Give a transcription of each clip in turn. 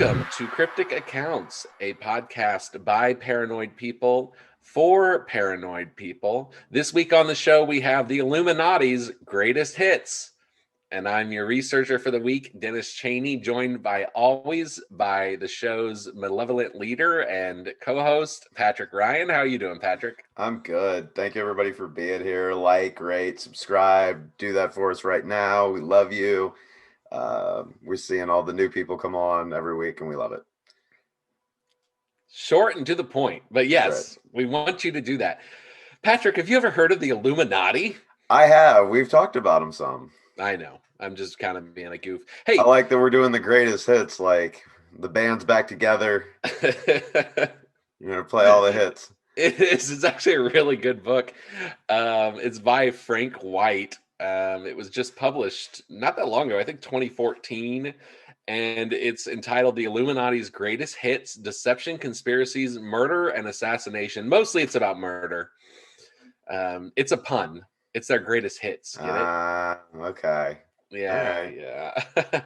Welcome to Cryptic Accounts, a podcast by paranoid people for paranoid people. This week on the show, we have the Illuminati's greatest hits. And I'm your researcher for the week, Dennis Cheney, joined by the show's malevolent leader and co-host, Patrick Ryan. How are you doing, Patrick? I'm good. Thank you everybody for being here. Like, rate, subscribe. Do that for us right now. We love you. We're seeing all the new people come on every week, and we love it. Short and to the point, but That's right. yes, we want you to do that. Patrick, have you ever heard of the Illuminati? I have. We've talked about them some. I know. I'm just kind of being a goof. I Hey, like that we're doing the greatest hits. Like the band's back together. You're gonna play all the hits. it is. It's actually a really good book. It's by Frank White. It was just published not that long ago, I think 2014. And it's entitled The Illuminati's Greatest Hits, Deception, Conspiracies, Murder, and Assassination. Mostly it's about murder. It's a pun. It's their greatest hits. Get it? Okay. Yeah, All right. yeah.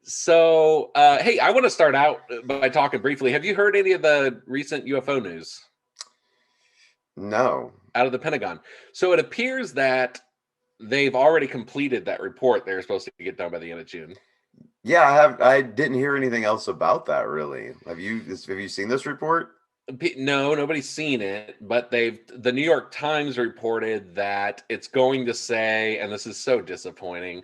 So, hey, I want to start out by talking briefly. Have you heard any of the recent UFO news No. out of the Pentagon? So it appears that they've already completed that report they were supposed to get done by the end of June. Yeah, I have. I didn't hear anything else about that. Really. Have you? Have you seen this report? No, nobody's seen it, but the New York Times reported that it's going to say, and this is so disappointing,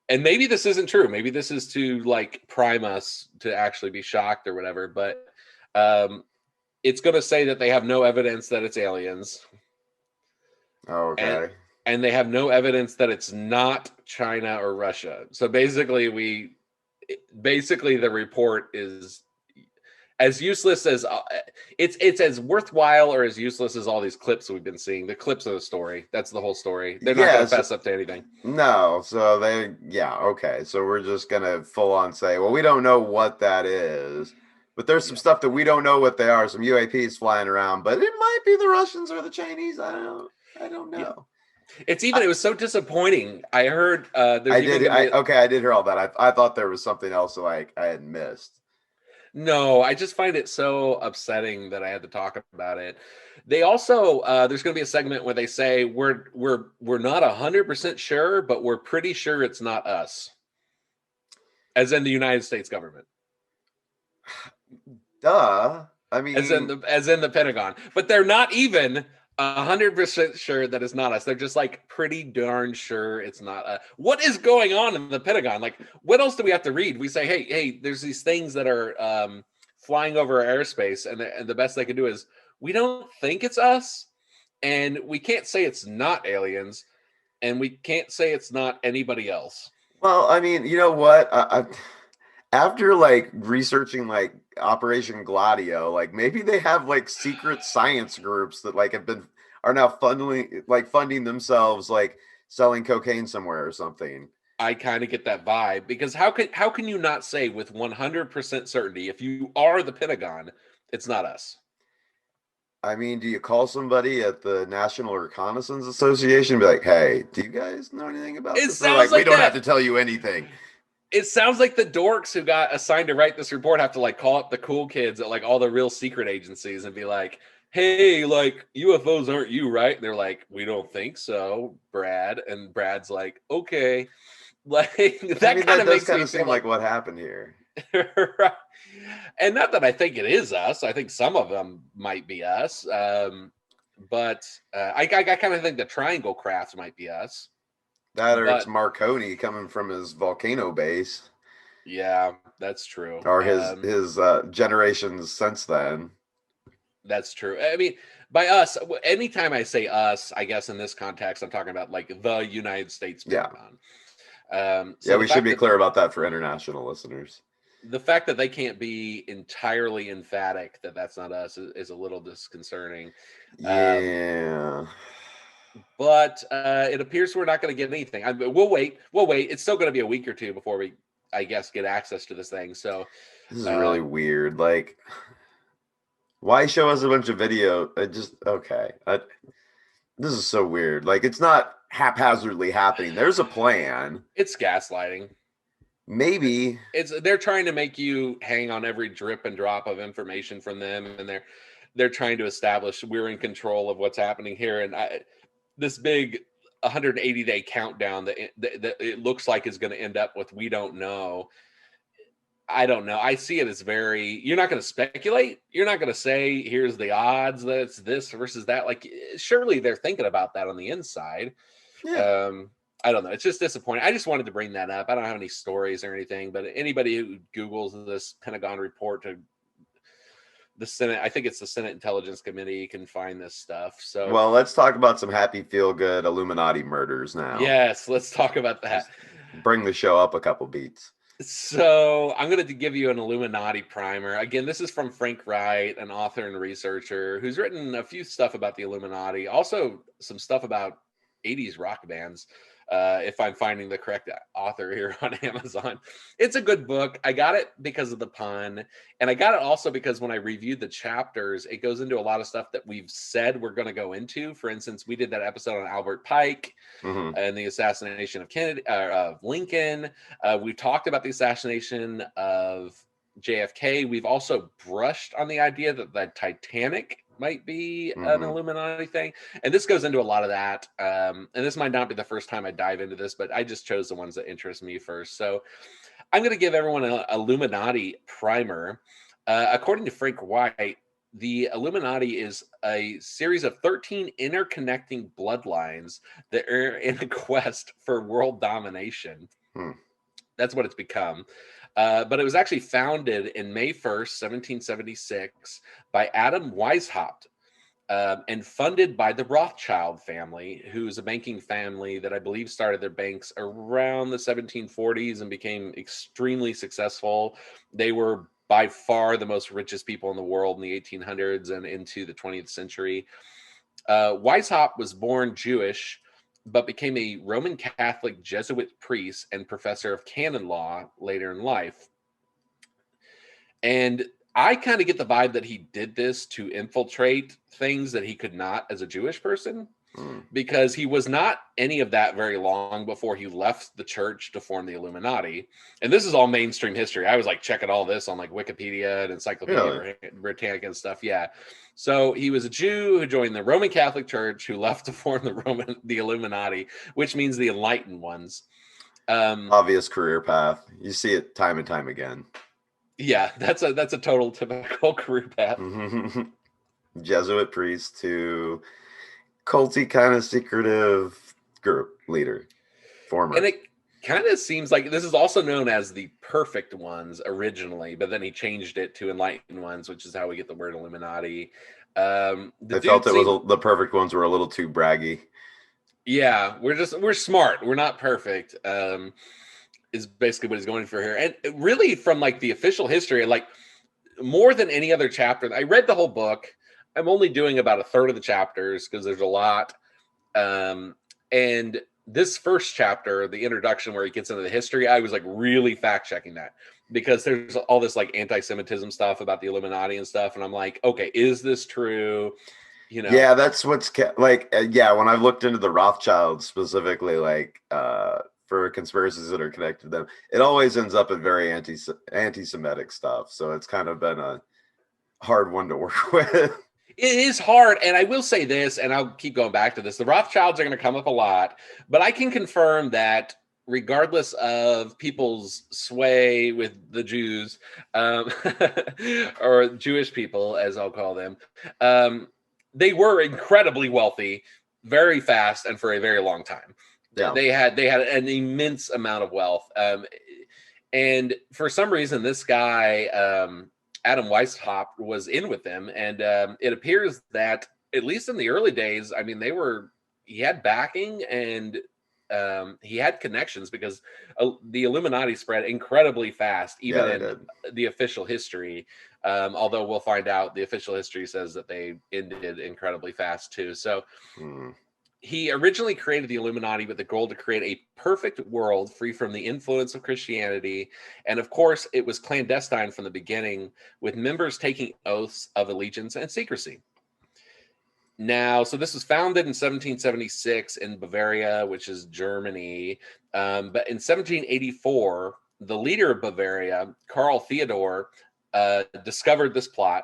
and maybe this isn't true. Maybe this is to like prime us to actually be shocked or whatever, but it's going to say that they have no evidence that it's aliens, and Okay. and they have no evidence that it's not China or Russia. So basically the report is as useless as it's as worthwhile or as useless as all these clips we've been seeing. The clips of the story. That's the whole story. They're not going to Yes. fess up to anything. No, so yeah, okay. So we're just gonna full on say, well, we don't know what that is, but there's some Yeah. stuff that we don't know what they are, some UAPs flying around, but it might be the Russians or the Chinese. I don't Yeah. know. It was so disappointing. I heard there's I even did going to be I did hear all that. I thought there was something else like I had missed. no, I just find it so upsetting that I had to talk about it. They also there's going to be a segment where they say we're not 100% sure, but we're pretty sure it's not us, as in the United States government, Duh. I as in mean, the Pentagon. But they're not even 100% sure that it's not us. They're just like pretty darn sure it's not us. What is going on in the Pentagon? Like, what else do we have to read? We say, hey, there's these things that are flying over our airspace, and the best they can do is we don't think it's us, and we can't say it's not aliens, and we can't say it's not anybody else. well, I mean, you know what? After like researching like Operation Gladio, like maybe they have like secret science groups that like have been are now funding themselves like selling cocaine somewhere or something. I kind of get that vibe because how can you not say with 100% certainty if you are the Pentagon, it's not us? I mean, do you call somebody at the National Reconnaissance Association and be like, "Hey, do you guys know anything about It this?" They're sounds like, "We like don't have to that. tell you anything." It sounds like the dorks who got assigned to write this report have to like call up the cool kids at like all the real secret agencies and be like, "Hey, like UFOs aren't you, right?" And they're like, "We don't think so, Brad." And Brad's like, "Okay." Like I that mean, kind that of does makes kind me of feel seem like like what happened here. right. And not that I think it is us. I think some of them might be us. But I kind of think the triangle crafts might be us. That or it's But Marconi coming from his volcano base yeah, that's true. or his generations since then. That's true. I mean, by us, anytime I say us, I guess in this context, I'm talking about like the United States Yeah. Pentagon. Yeah, So we should be clear about that for international listeners. the fact that they can't be entirely emphatic that that's not us is a little disconcerting. Um, Yeah. but it appears we're not going to get anything. We'll wait. We'll wait. It's still going to be a week or two before we, I guess, get access to this thing. So, This is really um, weird. Like, why show us a bunch of video? I just okay. This is so weird. Like, it's not haphazardly happening. There's a plan. it's gaslighting. Maybe. They're trying to make you hang on every drip and drop of information from them, and they're trying to establish we're in control of what's happening here. And this big 180-day countdown that it looks like is going to end up with we don't know. I don't know. I see it as very, you're not going to speculate. You're not going to say, here's the odds that it's this versus that. Like, surely they're thinking about that on the inside. Yeah. I don't know. It's just disappointing. I just wanted to bring that up. I don't have any stories or anything, but anybody who Googles this Pentagon report to the Senate, I think it's the Senate Intelligence Committee, can find this stuff. So, Well, let's talk about some happy, feel-good Illuminati murders now. yes, let's talk about that. Just bring the show up a couple beats. So I'm going to give you an Illuminati primer. Again, this is from Frank Wright, an author and researcher who's written a few stuff about the Illuminati, also some stuff about 80s rock bands, if I'm finding the correct author here on Amazon. It's a good book. I got it because of the pun, and I got it also because when I reviewed the chapters, it goes into a lot of stuff that we've said we're going to go into. For instance, we did that episode on Albert Pike and the assassination of Kennedy, of Lincoln. We talked about the assassination of JFK. We've also brushed on the idea that the Titanic might be an Illuminati thing, and this goes into a lot of that. And this might not be the first time I dive into this, but I just chose the ones that interest me first. So I'm going to give everyone an Illuminati primer. According to Frank White, the Illuminati is a series of 13 interconnecting bloodlines that are in a quest for world domination. That's what it's become. But it was actually founded in May 1st, 1776 by Adam Weishaupt and funded by the Rothschild family, who's a banking family that I believe started their banks around the 1740s and became extremely successful. They were by far the most richest people in the world in the 1800s and into the 20th century. Weishaupt was born Jewish, but became a Roman Catholic Jesuit priest and professor of canon law later in life. And I kind of get the vibe that he did this to infiltrate things that he could not as a Jewish person, because he was not any of that very long before he left the church to form the Illuminati. And this is all mainstream history. I was like checking all this on like Wikipedia and Encyclopedia Britannica and stuff. Yeah. So he was a Jew who joined the Roman Catholic Church, who left to form the Illuminati, which means the enlightened ones. Obvious career path. You see it time and time again. Yeah, that's a total typical career path. Jesuit priest to culty kind of secretive group leader, former. And it kind of seems like this is also known as the perfect ones originally, but then he changed it to enlightened ones, which is how we get the word Illuminati. I felt the perfect ones were a little too braggy. Yeah, we're smart. We're not perfect. Is basically what he's going for here. And really from like the official history, like more than any other chapter, I read the whole book. I'm only doing about a third of the chapters because there's a lot. And this first chapter, the introduction where he gets into the history, I was like really fact checking that, because there's all this like anti-Semitism stuff about the Illuminati and stuff. And I'm like, okay, is this true? You know? Yeah, that's what's like, yeah, when I've looked into the Rothschilds specifically, like, for conspiracies that are connected to them, it always ends up in very anti-Semitic stuff. So it's kind of been a hard one to work with. It is hard, and I will say this, and I'll keep going back to this. The Rothschilds are going to come up a lot, but I can confirm that regardless of people's sway with the Jews, or Jewish people, as I'll call them, they were incredibly wealthy, very fast, and for a very long time. Yeah. They had an immense amount of wealth, and for some reason, this guy. Adam Weishaupt was in with them, and it appears that at least in the early days, I mean, he had backing and he had connections, because the Illuminati spread incredibly fast, even in the official history. Although we'll find out the official history says that they ended incredibly fast too. So. He originally created the Illuminati with the goal to create a perfect world free from the influence of Christianity. And of course, it was clandestine from the beginning, with members taking oaths of allegiance and secrecy. Now, so this was founded in 1776 in Bavaria, which is Germany. But in 1784, the leader of Bavaria, Karl Theodor, discovered this plot.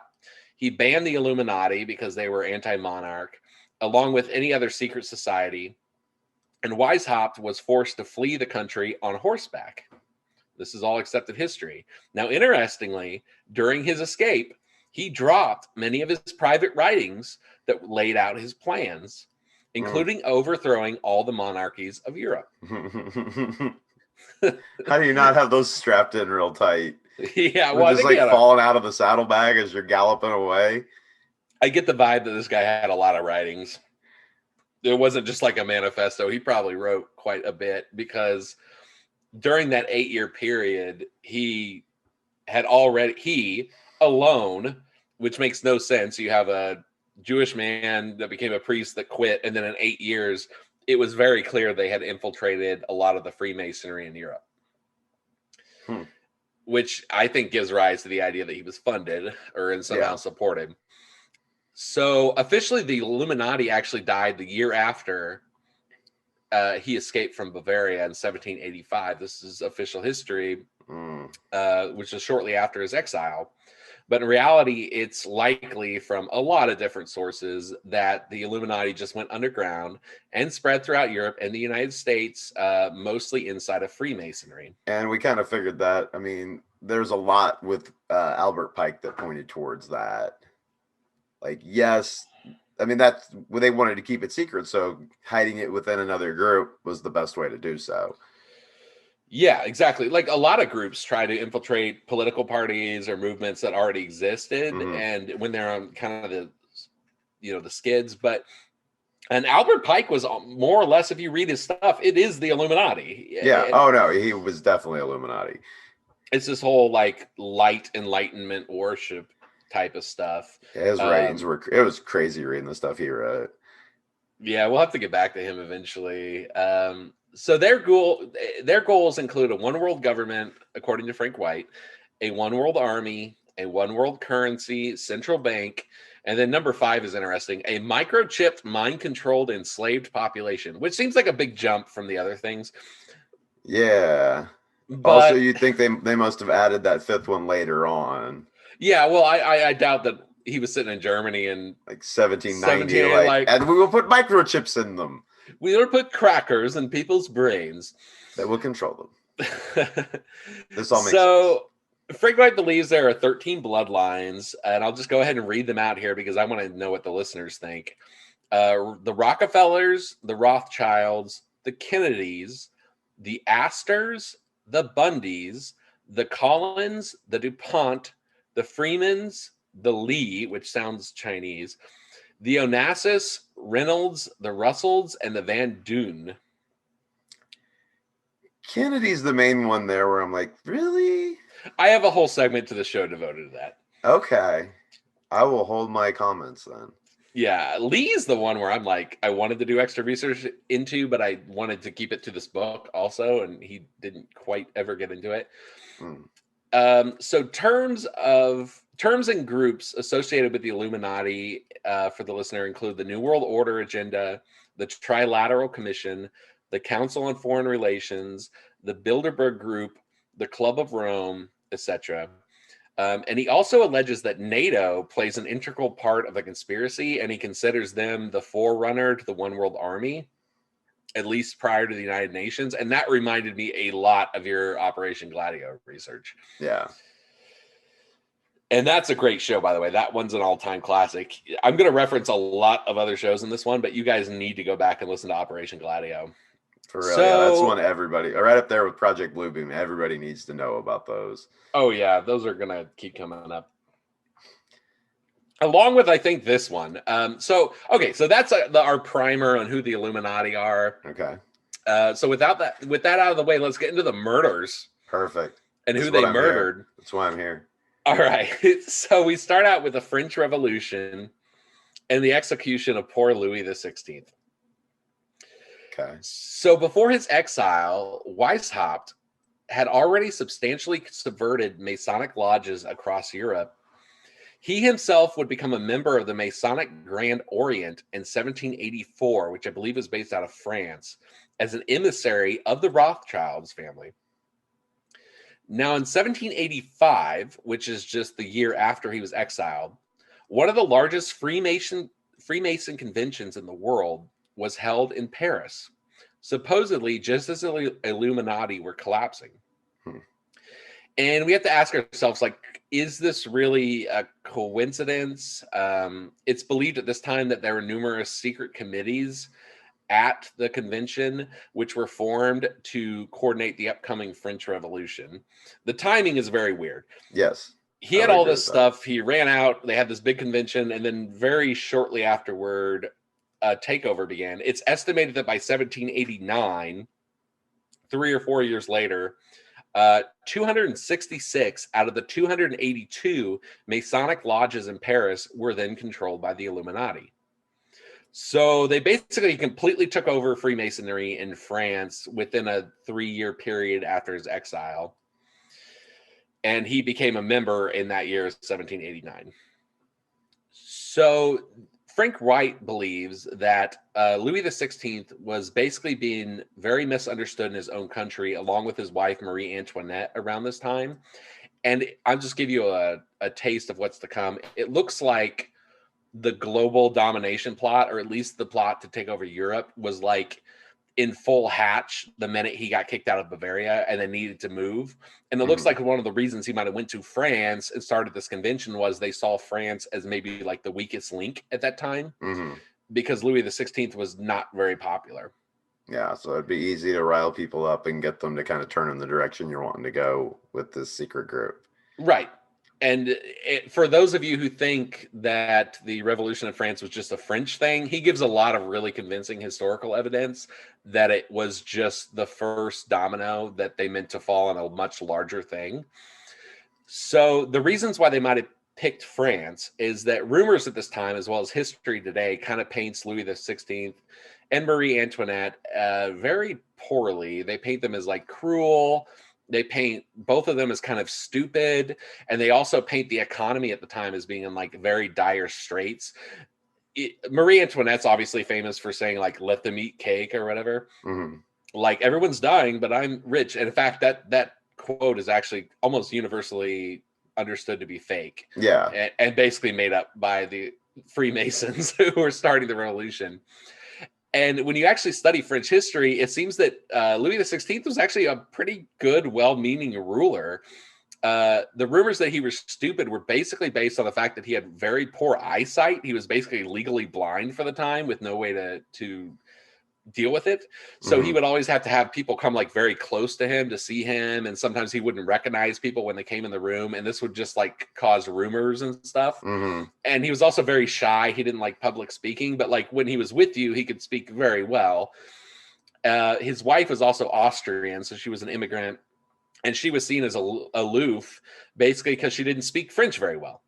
He banned the Illuminati because they were anti-monarch, along with any other secret society. And Weishaupt was forced to flee the country on horseback. This is all accepted history. Now, interestingly, during his escape, he dropped many of his private writings that laid out his plans, including overthrowing all the monarchies of Europe. How do you not have those strapped in real tight? Yeah, well, just like falling out of the saddlebag as you're galloping away. I get the vibe that this guy had a lot of writings. It wasn't just like a manifesto. He probably wrote quite a bit, because during that 8-year period, he alone, which makes no sense. You have a Jewish man that became a priest that quit, and then in 8 years, it was very clear they had infiltrated a lot of the Freemasonry in Europe. Which I think gives rise to the idea that he was funded or in somehow supported. So officially, the Illuminati actually died the year after he escaped from Bavaria in 1785. This is official history, which is shortly after his exile. But in reality, it's likely from a lot of different sources that the Illuminati just went underground and spread throughout Europe and the United States, mostly inside of Freemasonry. And we kind of figured that. I mean, there's a lot with Albert Pike that pointed towards that. Like, yes, I mean, that's when they wanted to keep it secret, so hiding it within another group was the best way to do so. Yeah, exactly. Like a lot of groups try to infiltrate political parties or movements that already existed, and when they're on kind of the skids. And Albert Pike was more or less, if you read his stuff, it is the Illuminati. Yeah. Oh no, he was definitely Illuminati. It's this whole like light enlightenment worship type of stuff. Yeah, his writings it was crazy reading the stuff he wrote. Yeah, we'll have to get back to him eventually. So their goals include a one world government, according to Frank White, a one world army, a one world currency, central bank, and then number 5 is interesting, a microchipped, mind-controlled, enslaved population, which seems like a big jump from the other things. Yeah. But also, you'd think they must have added that 5th one later on. Yeah, well, I doubt that he was sitting in Germany in like 1790, like, and we will put microchips in them. We will put crackers in people's brains that will control them. This all makes sense. Frank White believes there are 13 bloodlines, and I'll just go ahead and read them out here because I want to know what the listeners think. The Rockefellers, the Rothschilds, the Kennedys, the Astors, the Bundys, the Collins, the DuPont, the Freemans, the Lee, which sounds Chinese, the Onassis, Reynolds, the Russells, and the Van Doon. Kennedy's the main one there where I'm like, really? I have a whole segment to the show devoted to that. Okay. I will hold my comments then. Yeah. Lee's the one where I'm like, I wanted to do extra research into, but I wanted to keep it to this book also, and he didn't quite ever get into it. So terms and groups associated with the Illuminati, for the listener, include the New World Order agenda, the Trilateral Commission, the Council on Foreign Relations, the Bilderberg Group, the Club of Rome, etc. And he also alleges that NATO plays an integral part of the conspiracy, and he considers them the forerunner to the One World Army, at least prior to the United Nations. And that reminded me a lot of your Operation Gladio research. Yeah. And that's a great show, by the way. That one's an all-time classic. I'm going to reference a lot of other shows in this one, but you guys need to go back and listen to Operation Gladio. For real, yeah, that's one everybody, right up there with Project Bluebeam. Everybody needs to know about those. Oh, yeah, those are going to keep coming up. Along with, I think, this one. So that's our primer on who the Illuminati are. Okay. So with that out of the way, let's get into the murders. Perfect. And who they murdered. That's why I'm here. All right. So we start out with the French Revolution and the execution of poor Louis XVI. Okay. So before his exile, Weishaupt had already substantially subverted Masonic lodges across Europe. He himself would become a member of the Masonic Grand Orient in 1784, which I believe is based out of France, as an emissary of the Rothschilds family. Now, in 1785, which is just the year after he was exiled, one of the largest Freemason conventions in the world was held in Paris, supposedly just as the Illuminati were collapsing. Hmm. And we have to ask ourselves, like, is this really a coincidence? It's believed at this time that there were numerous secret committees at the convention, which were formed to coordinate the upcoming French Revolution. The timing is very weird. Yes. He I had would all agree this with that. stuff. He ran out. They had this big convention, and then very shortly afterward, a takeover began. It's estimated that by 1789, 3 or 4 years later, 266 out of the 282 Masonic lodges in Paris were then controlled by the Illuminati. So they basically completely took over Freemasonry in France within a 3-year period after his exile. And he became a member in that year, 1789. So Frank Wright believes that Louis XVI was basically being very misunderstood in his own country, along with his wife, Marie Antoinette, around this time. And I'll just give you a taste of what's to come. It looks like the global domination plot, or at least the plot to take over Europe, was like in full hatch the minute he got kicked out of Bavaria and then needed to move. And it looks like one of the reasons he might have went to France and started this convention was they saw France as maybe like the weakest link at that time, because Louis XVI was not very popular. Yeah, so it'd be easy to rile people up and get them to kind of turn in the direction you're wanting to go with this secret group. Right. And for those of you who think that the Revolution in France was just a French thing, he gives a lot of really convincing historical evidence that it was just the first domino that they meant to fall on a much larger thing. So the reasons why they might have picked France is that rumors at this time, as well as history today, kind of paints Louis XVI and Marie Antoinette very poorly. They paint them as like cruel. They paint both of them as kind of stupid, and they also paint the economy at the time as being in like very dire straits. Marie Antoinette's obviously famous for saying like "let them eat cake" or whatever. Like, everyone's dying, but I'm rich. And in fact, that quote is actually almost universally understood to be fake. Yeah, and basically made up by the Freemasons who were starting the revolution. And when you actually study French history, it seems that Louis XVI was actually a pretty good, well-meaning ruler. The rumors that he was stupid were basically based on the fact that he had very poor eyesight. He was basically legally blind for the time with no way to deal with it. So he would always have to have people come like very close to him to see him. And sometimes he wouldn't recognize people when they came in the room. And this would just like cause rumors and stuff. And he was also very shy. He didn't like public speaking, but like when he was with you, he could speak very well. His wife was also Austrian, so she was an immigrant. And she was seen as aloof, basically because she didn't speak French very well.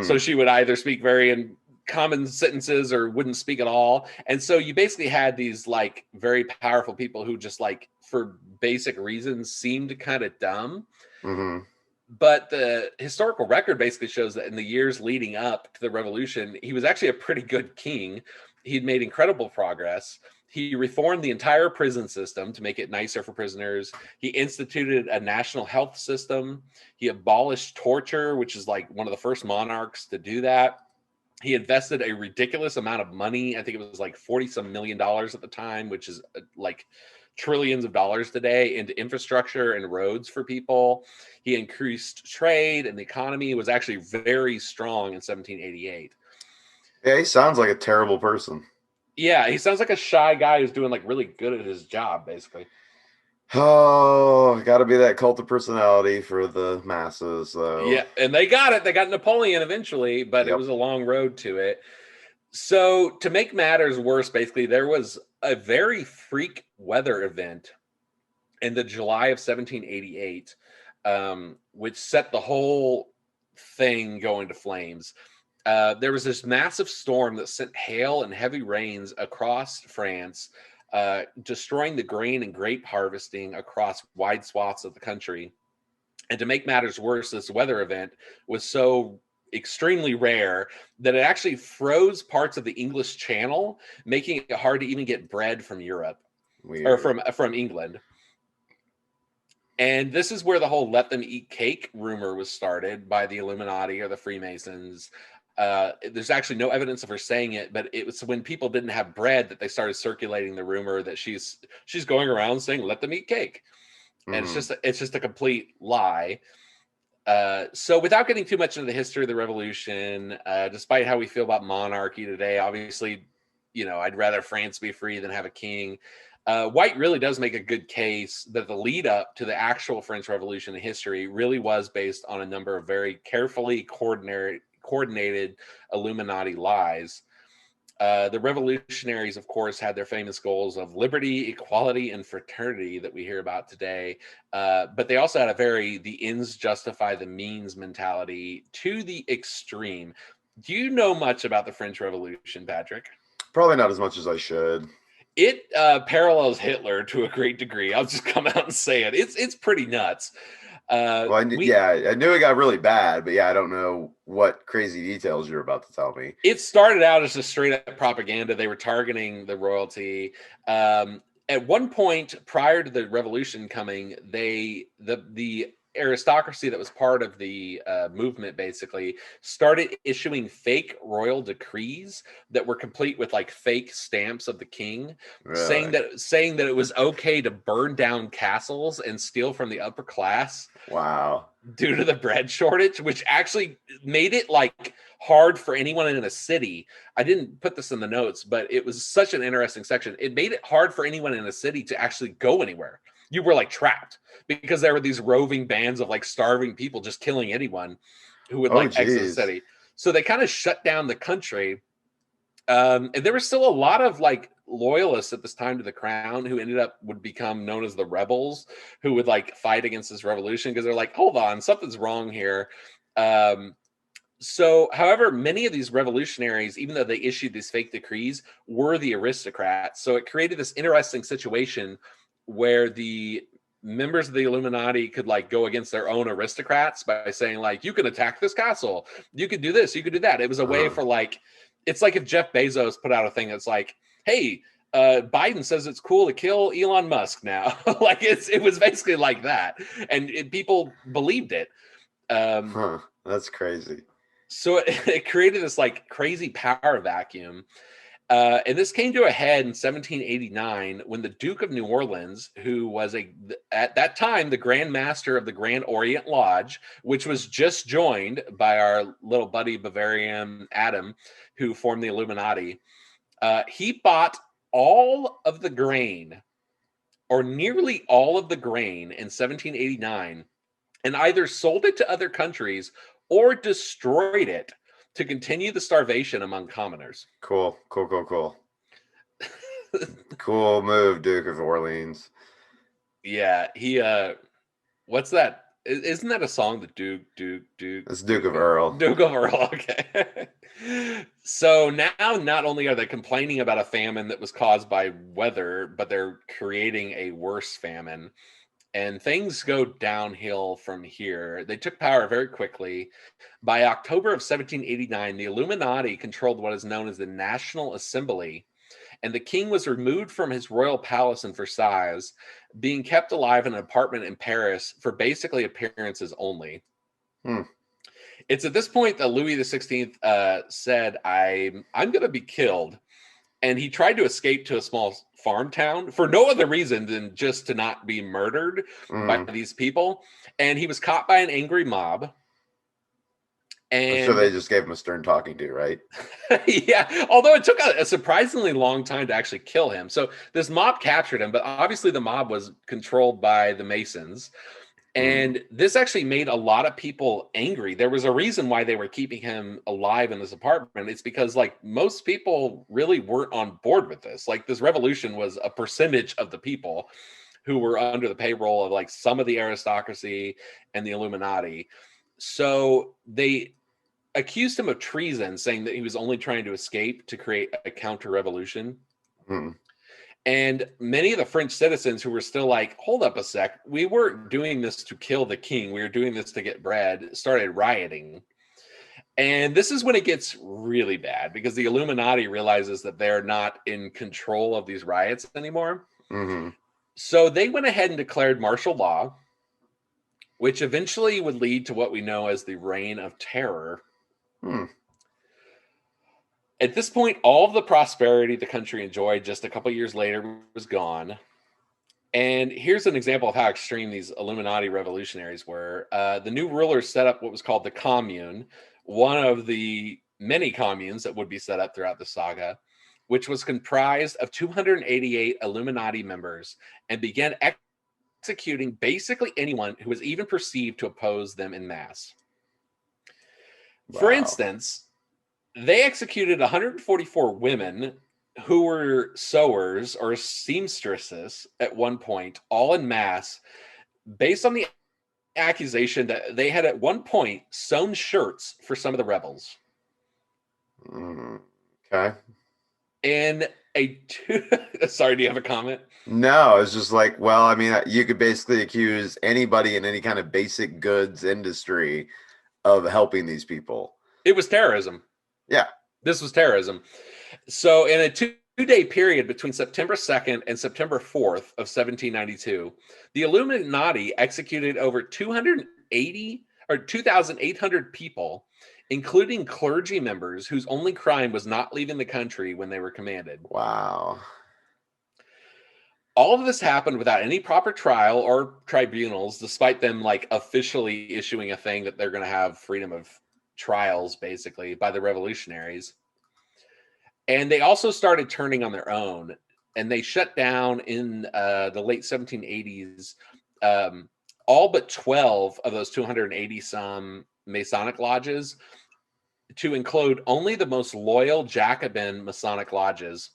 So she would either speak very in common sentences or wouldn't speak at all. And so you basically had these like very powerful people who just like for basic reasons seemed kind of dumb. But the historical record basically shows that in the years leading up to the revolution, he was actually a pretty good king. He'd made incredible progress. He reformed the entire prison system to make it nicer for prisoners. He instituted a national health system. He abolished torture, which is like one of the first monarchs to do that. He invested a ridiculous amount of money. I think it was like 40 some million dollars at the time, which is like trillions of dollars today, into infrastructure and roads for people. He increased trade, and the economy was actually very strong in 1788. Yeah, he sounds like a terrible person. Yeah, he sounds like a shy guy who's doing like really good at his job, basically. Oh, got to be that cult of personality for the masses, though. Yeah, and they got it. They got Napoleon eventually, but it was a long road to it. So to make matters worse, basically, there was a very freak weather event in the July of 1788, which set the whole thing going to flames. There was this massive storm that sent hail and heavy rains across France, destroying the grain and grape harvesting across wide swaths of the country. And to make matters worse, this weather event was so extremely rare that it actually froze parts of the English Channel, making it hard to even get bread from Europe. Weird. Or from England. And this is where the whole let them eat cake rumor was started by the Illuminati or the Freemasons. There's actually no evidence of her saying it, but it was when people didn't have bread that they started circulating the rumor that she's going around saying let them eat cake. And it's just a complete lie. So without getting too much into the history of the revolution, despite how we feel about monarchy today, obviously, I'd rather France be free than have a king. White really does make a good case that the lead up to the actual French Revolution in history really was based on a number of very carefully coordinated Illuminati lies. The revolutionaries, of course, had their famous goals of liberty, equality, and fraternity that we hear about today. But they also had the ends justify the means mentality to the extreme. Do you know much about the French Revolution, Patrick? Probably not as much as I should. It parallels Hitler to a great degree. I'll just come out and say it. It's pretty nuts. Well, I knew it got really bad, but I don't know what crazy details you're about to tell me. It started out as just straight up propaganda. They were targeting the royalty. At one point, prior to the revolution coming, the aristocracy that was part of the movement basically started issuing fake royal decrees that were complete with like fake stamps of the king, saying that it was okay to burn down castles and steal from the upper class. Wow. Due to the bread shortage, which actually made it like hard for anyone in a city. I didn't put this in the notes, but it was such an interesting section. It made it hard for anyone in a city to actually go anywhere. You were like trapped because there were these roving bands of like starving people just killing anyone who would exit the city. So they kind of shut down the country. And there was still a lot of like loyalists at this time to the crown who would become known as the rebels, who would like fight against this revolution because they're like, hold on, something's wrong here. So, however, many of these revolutionaries, even though they issued these fake decrees, were the aristocrats. So it created this interesting situation where the members of the Illuminati could like go against their own aristocrats by saying like, you can attack this castle, you could do this, you could do that. It was a way for like, it's like if Jeff Bezos put out a thing that's like, hey, Biden says it's cool to kill Elon Musk now. Like it was basically like that. And people believed it. That's crazy. So it created this like crazy power vacuum. And this came to a head in 1789 when the Duke of New Orleans, who was at that time the Grand Master of the Grand Orient Lodge, which was just joined by our little buddy Bavarian Adam, who formed the Illuminati, he bought all of the grain, or nearly all of the grain, in 1789, and either sold it to other countries or destroyed it to continue the starvation among commoners. Cool. Cool move, Duke of Orleans. Yeah, he what's that? Isn't that a song? The Duke? It's Duke of Earl. Duke of Earl, okay. So now not only are they complaining about a famine that was caused by weather, but they're creating a worse famine. And things go downhill from here. They took power very quickly. By October of 1789, the Illuminati controlled what is known as the National Assembly, and the king was removed from his royal palace in Versailles, being kept alive in an apartment in Paris for basically appearances only. It's at this point that Louis XVI said, I'm going to be killed. And he tried to escape to a small farm town for no other reason than just to not be murdered by these people. And he was caught by an angry mob. And so they just gave him a stern talking to, right? Yeah, although it took a surprisingly long time to actually kill him. So this mob captured him, but obviously the mob was controlled by the Masons. And this actually made a lot of people angry. There was a reason why they were keeping him alive in this apartment. It's because like most people really weren't on board with this. Like this revolution was a percentage of the people who were under the payroll of like some of the aristocracy and the Illuminati. So they accused him of treason, saying that he was only trying to escape to create a counter-revolution. And many of the French citizens who were still like, hold up a sec, we weren't doing this to kill the king, we were doing this to get bread, started rioting. And this is when it gets really bad because the Illuminati realizes that they're not in control of these riots anymore. So they went ahead and declared martial law. which eventually would lead to what we know as the Reign of Terror. Hmm. At this point, all of the prosperity the country enjoyed just a couple years later was gone. And here's an example of how extreme these Illuminati revolutionaries were. The new rulers set up what was called the Commune, one of the many communes that would be set up throughout the saga, which was comprised of 288 Illuminati members and began executing basically anyone who was even perceived to oppose them in mass. For Wow. instance, they executed 144 women who were sewers or seamstresses at one point, all in mass, based on the accusation that they had at one point sewn shirts for some of the rebels. Okay. And sorry, do you have a comment? No, it's just like, well, I mean, you could basically accuse anybody in any kind of basic goods industry of helping these people. It was terrorism. Yeah. This was terrorism. So, in a two-day period between September 2nd and September 4th of 1792, the Illuminati executed over 280 or 2,800 people, including clergy members whose only crime was not leaving the country when they were commanded. Wow. All of this happened without any proper trial or tribunals, despite them like officially issuing a thing that they're going to have freedom of trials, basically, by the revolutionaries. And they also started turning on their own, and they shut down in the late 1780s all but 12 of those 280 some Masonic lodges, to include only the most loyal Jacobin Masonic lodges.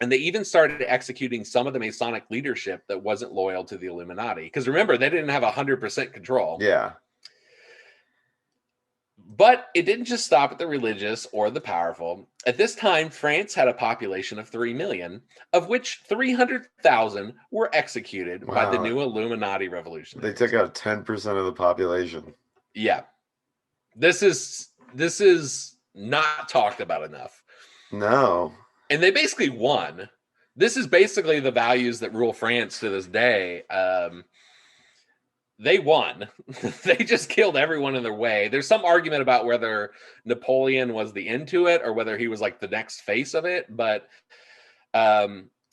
And they even started executing some of the Masonic leadership that wasn't loyal to the Illuminati. Because remember, they didn't have 100% control. Yeah. But it didn't just stop at the religious or the powerful. At this time, France had a population of 3 million, of which 300,000 were executed by the Wow. new Illuminati They revolutionaries. took out 10% of the population. Yeah. This is not talked about enough. No. And they basically won. This is basically the values that rule France to this day. They won. They just killed everyone in their way. There's some argument about whether Napoleon was the end to it or whether he was like the next face of it. But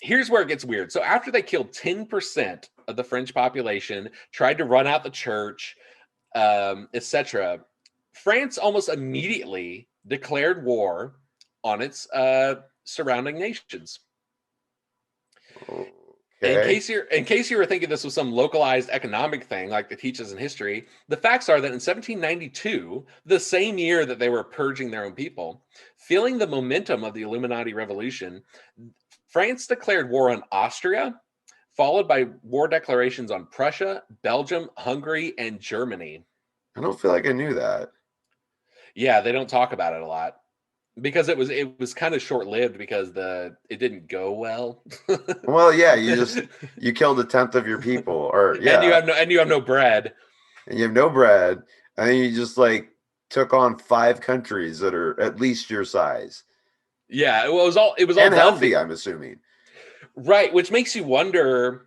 here's where it gets weird. So after they killed 10% of the French population, tried to run out the church, etc., France almost immediately declared war on its surrounding nations. Okay. In case you were thinking this was some localized economic thing like they teach us in history, the facts are that in 1792, the same year that they were purging their own people, feeling the momentum of the Illuminati revolution, France declared war on Austria, followed by war declarations on Prussia, Belgium, Hungary, and Germany. I don't feel like I knew that. Yeah, they don't talk about it a lot because it was kind of short-lived because it didn't go well. Well, yeah, you killed 1/10 of your people, or yeah, and you have no bread. and you have no bread, and then you just like took on 5 countries that are at least your size. Yeah, it was all and healthy, I'm assuming. Right, which makes you wonder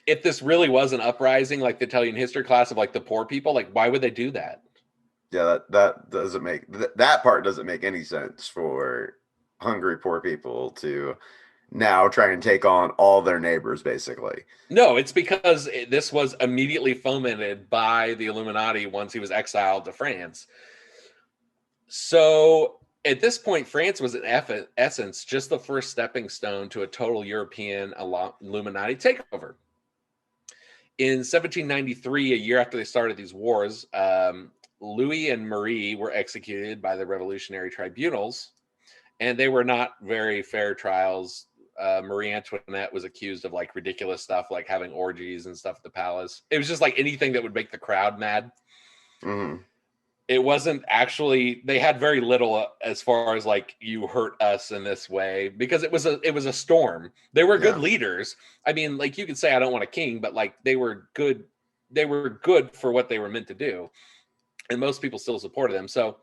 if this really was an uprising like they tell you in history class of like the poor people. Like, why would they do that? Yeah, that doesn't make that part doesn't make any sense for hungry poor people to now try and take on all their neighbors, basically. No, it's because this was immediately fomented by the Illuminati once he was exiled to France. So at this point, France was in essence just the first stepping stone to a total European Illuminati takeover. In 1793, a year after they started these wars, Louis and Marie were executed by the revolutionary tribunals, and they were not very fair trials. Marie Antoinette was accused of like ridiculous stuff, like having orgies and stuff at the palace. It was just like anything that would make the crowd mad. Mm-hmm. It wasn't actually, they had very little as far as like, you hurt us in this way, because it was a storm. They were good leaders. I mean, like you could say I don't want a king, but like they were good for what they were meant to do, and most people still supported them. So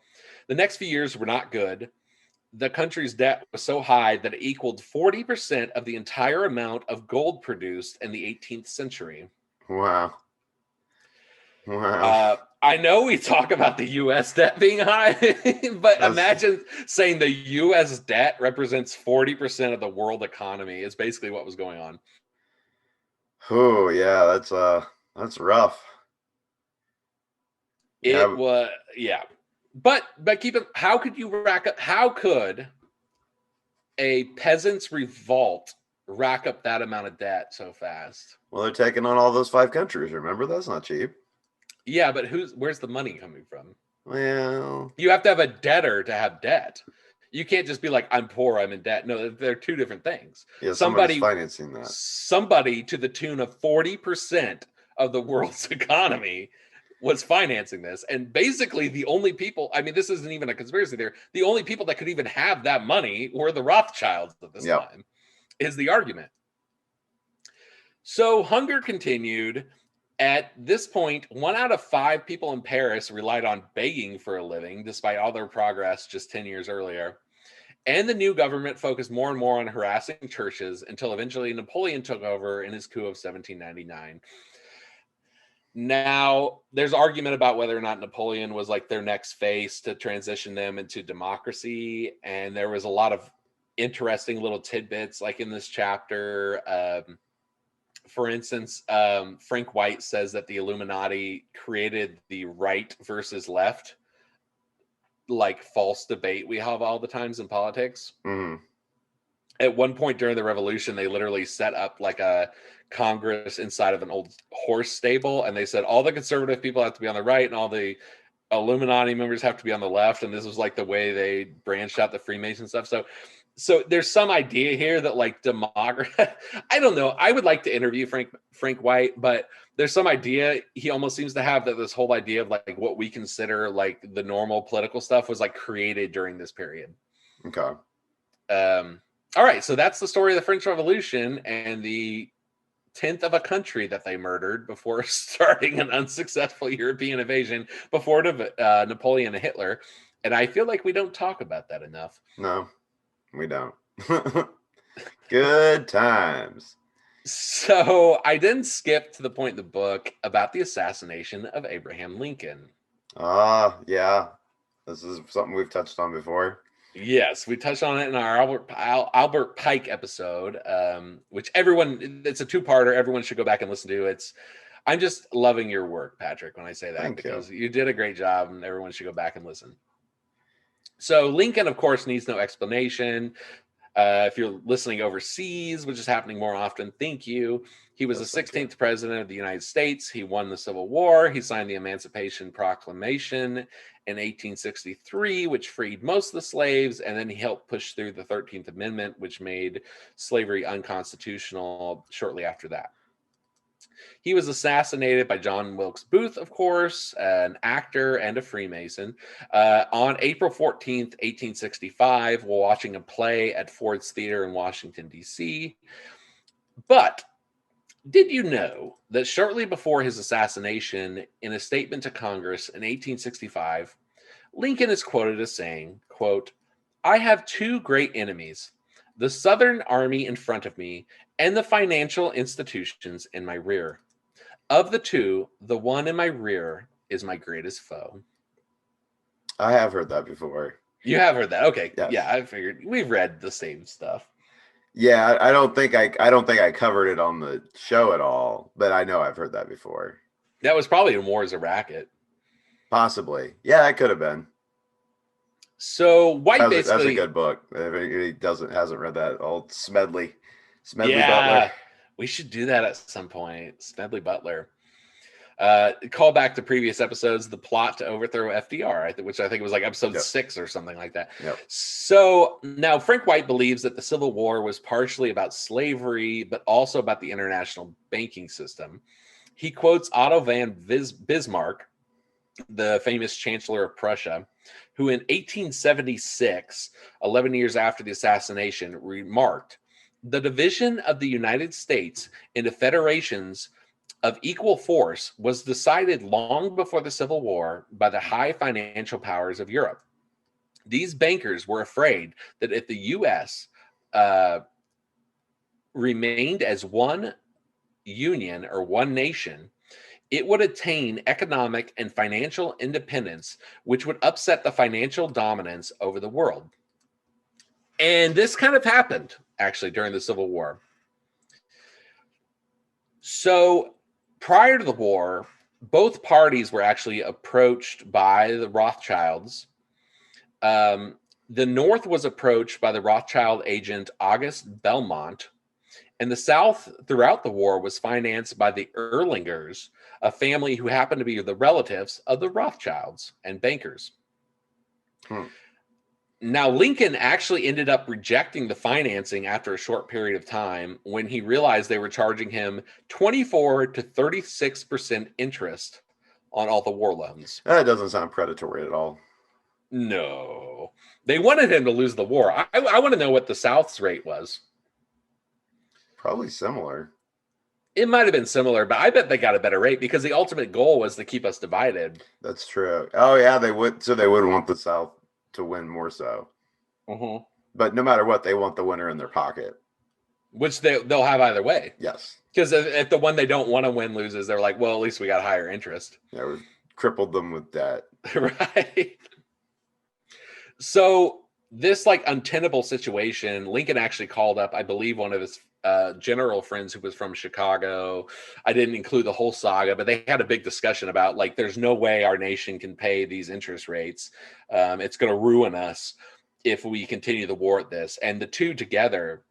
the next few years were not good. The country's debt was so high that it equaled 40% of the entire amount of gold produced in the 18th century. Wow. Wow. I know we talk about the U.S. debt being high, but That's imagine saying the U.S. debt represents 40% of the world economy is basically what was going on. oh yeah, that's rough. It Yeah. was, yeah. But keep it, how could you rack up, how could a peasant's revolt rack up that amount of debt so fast? Well, they're taking on all those 5 countries. Remember, that's not cheap. Yeah, but where's the money coming from? Well, You have to have a debtor to have debt. You can't just be like, I'm poor, I'm in debt. No, they're two different things. yeah, somebody's Somebody, financing that. somebody to the tune of 40% of the world's economy was financing this. And basically, the only people, I mean, this isn't even a conspiracy theory, the only people that could even have that money were the Rothschilds at this Yep. time, is the argument. So hunger continued. At this point, 1 out of 5 people in Paris relied on begging for a living, despite all their progress just 10 years earlier. And the new government focused more and more on harassing churches until eventually Napoleon took over in his coup of 1799. Now, there's argument about whether or not Napoleon was like their next phase to transition them into democracy. And there was a lot of interesting little tidbits like in this chapter. For instance, Frank White says that the Illuminati created the right versus left, like false debate we have all the times in politics. Mm-hmm. At one point during the revolution, they literally set up like a Congress inside of an old horse stable, and they said all the conservative people have to be on the right, and all the Illuminati members have to be on the left. And this was like the way they branched out the Freemason stuff. So there's some idea here that like democracy, I don't know. I would like to interview Frank White, but there's some idea he almost seems to have that this whole idea of like what we consider like the normal political stuff was like created during this period. Okay. All right, so that's the story of the French Revolution and the 10th of a country that they murdered before starting an unsuccessful European invasion before Napoleon and Hitler. And I feel like we don't talk about that enough. No, we don't. Good times. So I then skip to the point in the book about the assassination of Abraham Lincoln. Yeah. This is something we've touched on before. Yes, we touched on it in our Albert Pike episode, which it's a 2-parter. Everyone should go back and listen to. I'm just loving your work, Patrick, when I say that. Thank because you. you did a great job and everyone should go back and listen. So Lincoln, of course, needs no explanation. If you're listening overseas, which is happening more often, thank you. He was the 16th president of the United States. He won the Civil War. He signed the Emancipation Proclamation in 1863, which freed most of the slaves. And then he helped push through the 13th Amendment, which made slavery unconstitutional shortly after that. He was assassinated by John Wilkes Booth, of course, an actor and a Freemason, on April 14th, 1865, while watching a play at Ford's Theater in Washington, D.C. But did you know that shortly before his assassination, in a statement to Congress in 1865, Lincoln is quoted as saying, quote, "I have 2 great enemies, the Southern Army in front of me and the financial institutions in my rear. Of the 2, the one in my rear is my greatest foe." I have heard that before. You have heard that. Okay. Yes. Yeah, I figured we've read the same stuff. Yeah, I don't think I covered it on the show at all, but I know I've heard that before. That was probably in War as a Racket. Possibly. Yeah, it could have been. So White That's a basically, good book. If he hasn't read that, old Smedley yeah, Butler. we should do that at some point. Smedley Butler. Call back to previous episodes, the plot to overthrow FDR, which I think was like episode 6 or something like that. Yep. So now Frank White believes that the Civil War was partially about slavery, but also about the international banking system. He quotes Otto von Bismarck, the famous Chancellor of Prussia, who in 1876, 11 years after the assassination, remarked, "The division of the United States into federations of equal force was decided long before the Civil War by the high financial powers of Europe. These bankers were afraid that if the U.S. Remained as one union or one nation, it would attain economic and financial independence, which would upset the financial dominance over the world. And this kind of happened, actually, during the Civil War. So prior to the war, both parties were actually approached by the Rothschilds. The North was approached by the Rothschild agent August Belmont, and the South throughout the war was financed by the Erlangers, a family who happened to be the relatives of the Rothschilds and bankers. Now, Lincoln actually ended up rejecting the financing after a short period of time when he realized they were charging him 24 to 36% interest on all the war loans. That doesn't sound predatory at all. No. They wanted him to lose the war. I want to know what the South's rate was. Probably similar. It might have been similar, but I bet they got a better rate because the ultimate goal was to keep us divided. That's true. Oh, yeah, they would. So they would want the South to win more so. Mm-hmm. But no matter what, they want the winner in their pocket. Which they'll have either way. Yes. Because if the one they don't want to win loses, they're like, well, at least we got higher interest. Yeah, we've crippled them with debt. Right. So this like untenable situation, Lincoln actually called up, I believe, one of his general friends who was from Chicago. I didn't include the whole saga, but they had a big discussion about like, there's no way our nation can pay these interest rates. It's going to ruin us if we continue the war at this. And the two together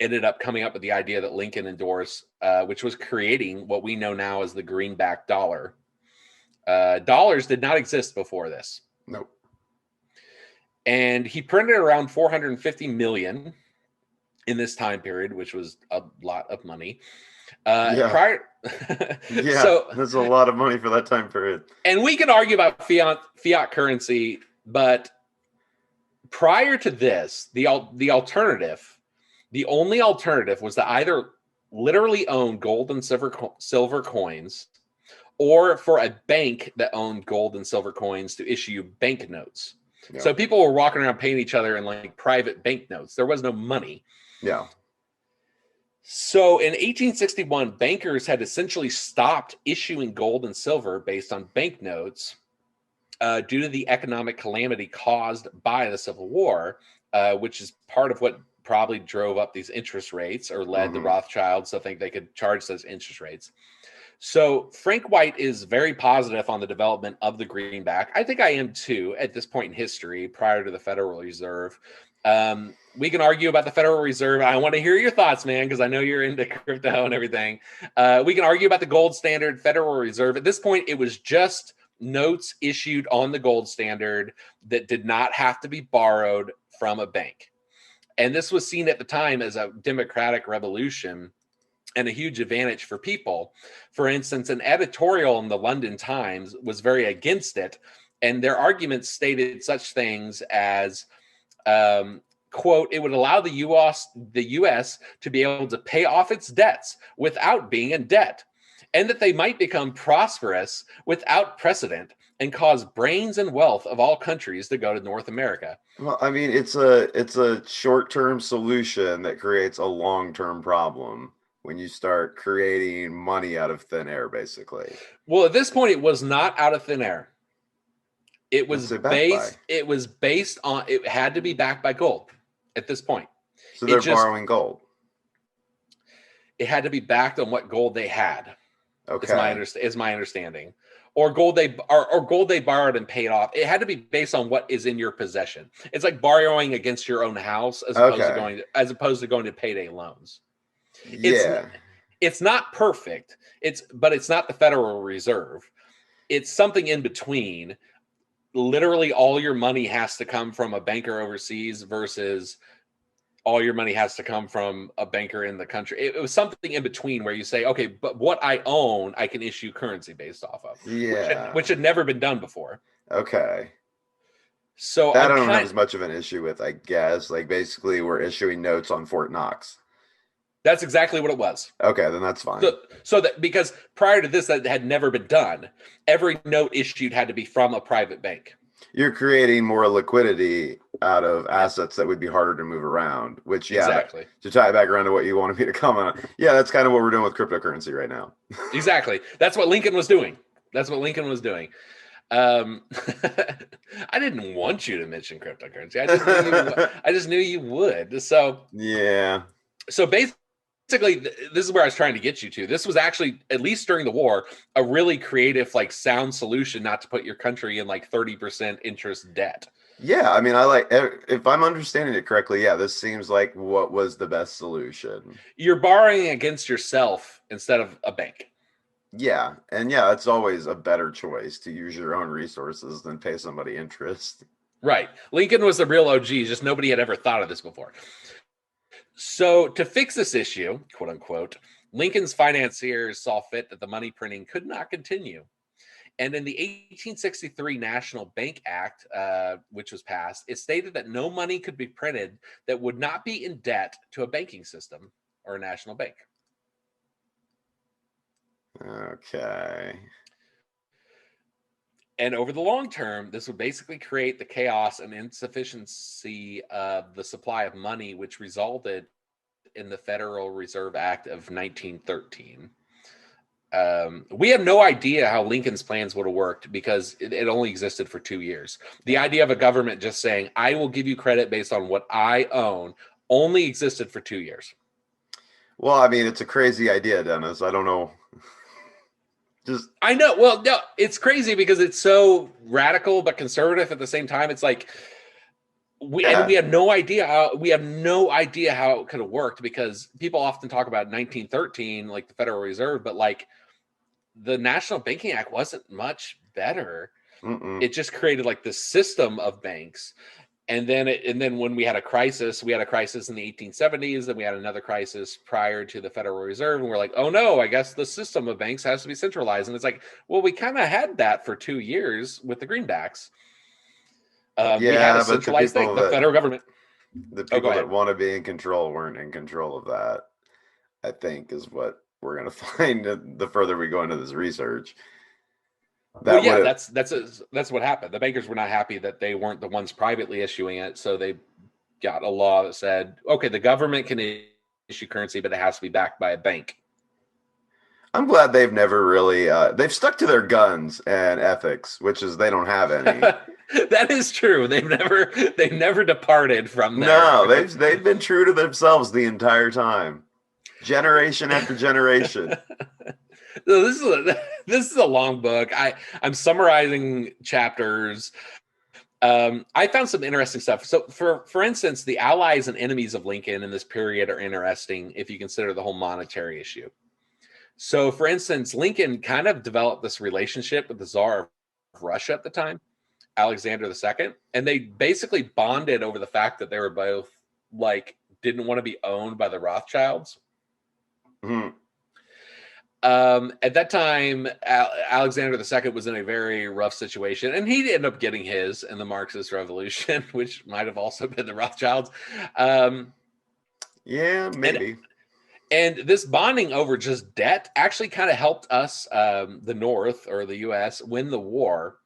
ended up coming up with the idea that Lincoln endorsed, which was creating what we know now as the greenback dollar. Dollars did not exist before this. Nope. And he printed around 450 million in this time period, which was a lot of money. Prior, yeah, so that's a lot of money for that time period. And we can argue about fiat currency, but prior to this, the alternative, the only alternative was to either literally own gold and silver coins, or for a bank that owned gold and silver coins to issue banknotes. Yeah. So people were walking around paying each other in like private banknotes. There was no money. Yeah. So in 1861, bankers had essentially stopped issuing gold and silver based on banknotes due to the economic calamity caused by the Civil War, which is part of what probably drove up these interest rates or led the Rothschilds to think they could charge those interest rates. So Frank White is very positive on the development of the greenback. I think I am too at this point in history, prior to the Federal Reserve. We can argue about the Federal Reserve. I want to hear your thoughts, man, because I know you're into crypto and everything. We can argue about the gold standard, Federal Reserve. At this point, it was just notes issued on the gold standard that did not have to be borrowed from a bank. And this was seen at the time as a democratic revolution and a huge advantage for people. For instance, an editorial in the London Times was very against it, and their arguments stated such things as, quote, it would allow the U.S. to be able to pay off its debts without being in debt, and that they might become prosperous without precedent and cause brains and wealth of all countries to go to North America. Well, I mean, it's a short-term solution that creates a long-term problem when you start creating money out of thin air, basically. Well, at this point, it was not out of thin air. It was based on, it had to be backed by gold at this point. So they're borrowing gold. It had to be backed on what gold they had. Okay. Is my understanding. Or gold they borrowed and paid off. It had to be based on what is in your possession. It's like borrowing against your own house as opposed to going to payday loans. It's not perfect. But it's not the Federal Reserve. It's something in between. Literally all your money has to come from a banker overseas versus all your money has to come from a banker in the country. It was something in between where you say, okay, but what I own, I can issue currency based off of. Yeah. Which had never been done before. Okay. So that I don't have as much of an issue with, I guess. Like basically we're issuing notes on Fort Knox. That's exactly what it was. Okay, then that's fine. So that because prior to this, that had never been done. Every note issued had to be from a private bank. You're creating more liquidity out of assets that would be harder to move around, which, yeah, Exactly. to tie it back around to what you wanted me to comment on. Yeah, that's kind of what we're doing with cryptocurrency right now. Exactly. That's what Lincoln was doing. That's what Lincoln was doing. I didn't want you to mention cryptocurrency. I just knew you would. Yeah. So basically, this is where I was trying to get you to. This was actually, at least during the war, a really creative, like, sound solution not to put your country in like 30% interest debt. Yeah, I mean, I like, if I'm understanding it correctly, yeah, this seems like what was the best solution. You're borrowing against yourself instead of a bank. Yeah, and yeah, it's always a better choice to use your own resources than pay somebody interest. Right. Lincoln was the real OG, just nobody had ever thought of this before. So to fix this issue, quote unquote, Lincoln's financiers saw fit that the money printing could not continue. And in the 1863 National Bank Act, which was passed, it stated that no money could be printed that would not be in debt to a banking system or a national bank. Okay. And over the long term, this would basically create the chaos and insufficiency of the supply of money, which resulted in the Federal Reserve Act of 1913. We have no idea how Lincoln's plans would have worked because it only existed for 2 years. The idea of a government just saying, I will give you credit based on what I own, only existed for 2 years. Well, I mean, it's a crazy idea, Dennis. I don't know. I know. Well, no, it's crazy because it's so radical but conservative at the same time. It's like we have no idea how it could have worked, because people often talk about 1913, like the Federal Reserve, but like the National Banking Act wasn't much better. It just created like this system of banks. And then when we had a crisis in the 1870s, then we had another crisis prior to the Federal Reserve, and we're like, oh no, I guess the system of banks has to be centralized. And it's like, well, we kind of had that for 2 years with the greenbacks. We had a centralized thing, the federal government. The people that want to be in control weren't in control of that, I think, is what we're going to find the further we go into this research. That's what happened. The bankers were not happy that they weren't the ones privately issuing it, so they got a law that said, okay, the government can issue currency, but it has to be backed by a bank. I'm glad they've never really they've stuck to their guns and ethics, which is they don't have any. That is true. They've never departed from there. No, they've been true to themselves the entire time, generation after generation. So this is a long book. I'm summarizing chapters. I found some interesting stuff. So for instance, the allies and enemies of Lincoln in this period are interesting if you consider the whole monetary issue. So for instance, Lincoln kind of developed this relationship with the Tsar of Russia at the time, Alexander II, and they basically bonded over the fact that they were both like didn't want to be owned by the Rothschilds. Mm-hmm. At that time, Alexander II was in a very rough situation, and he ended up getting his in the Marxist Revolution, which might have also been the Rothschilds. Yeah, maybe. And this bonding over just debt actually kind of helped us, the North or the U.S., win the war,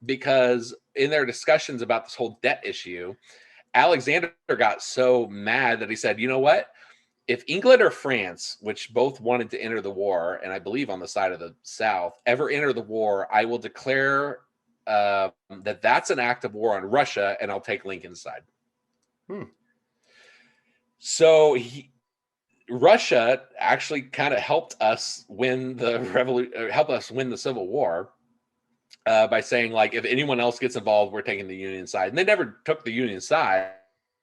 because in their discussions about this whole debt issue, Alexander got so mad that he said, you know what? If England or France, which both wanted to enter the war, and I believe on the side of the South, ever enter the war, I will declare that that's an act of war on Russia, and I'll take Lincoln's side. So Russia actually kind of helped us win the revolution, helped us win the Civil War by saying, like, if anyone else gets involved, we're taking the Union side. And they never took the Union side.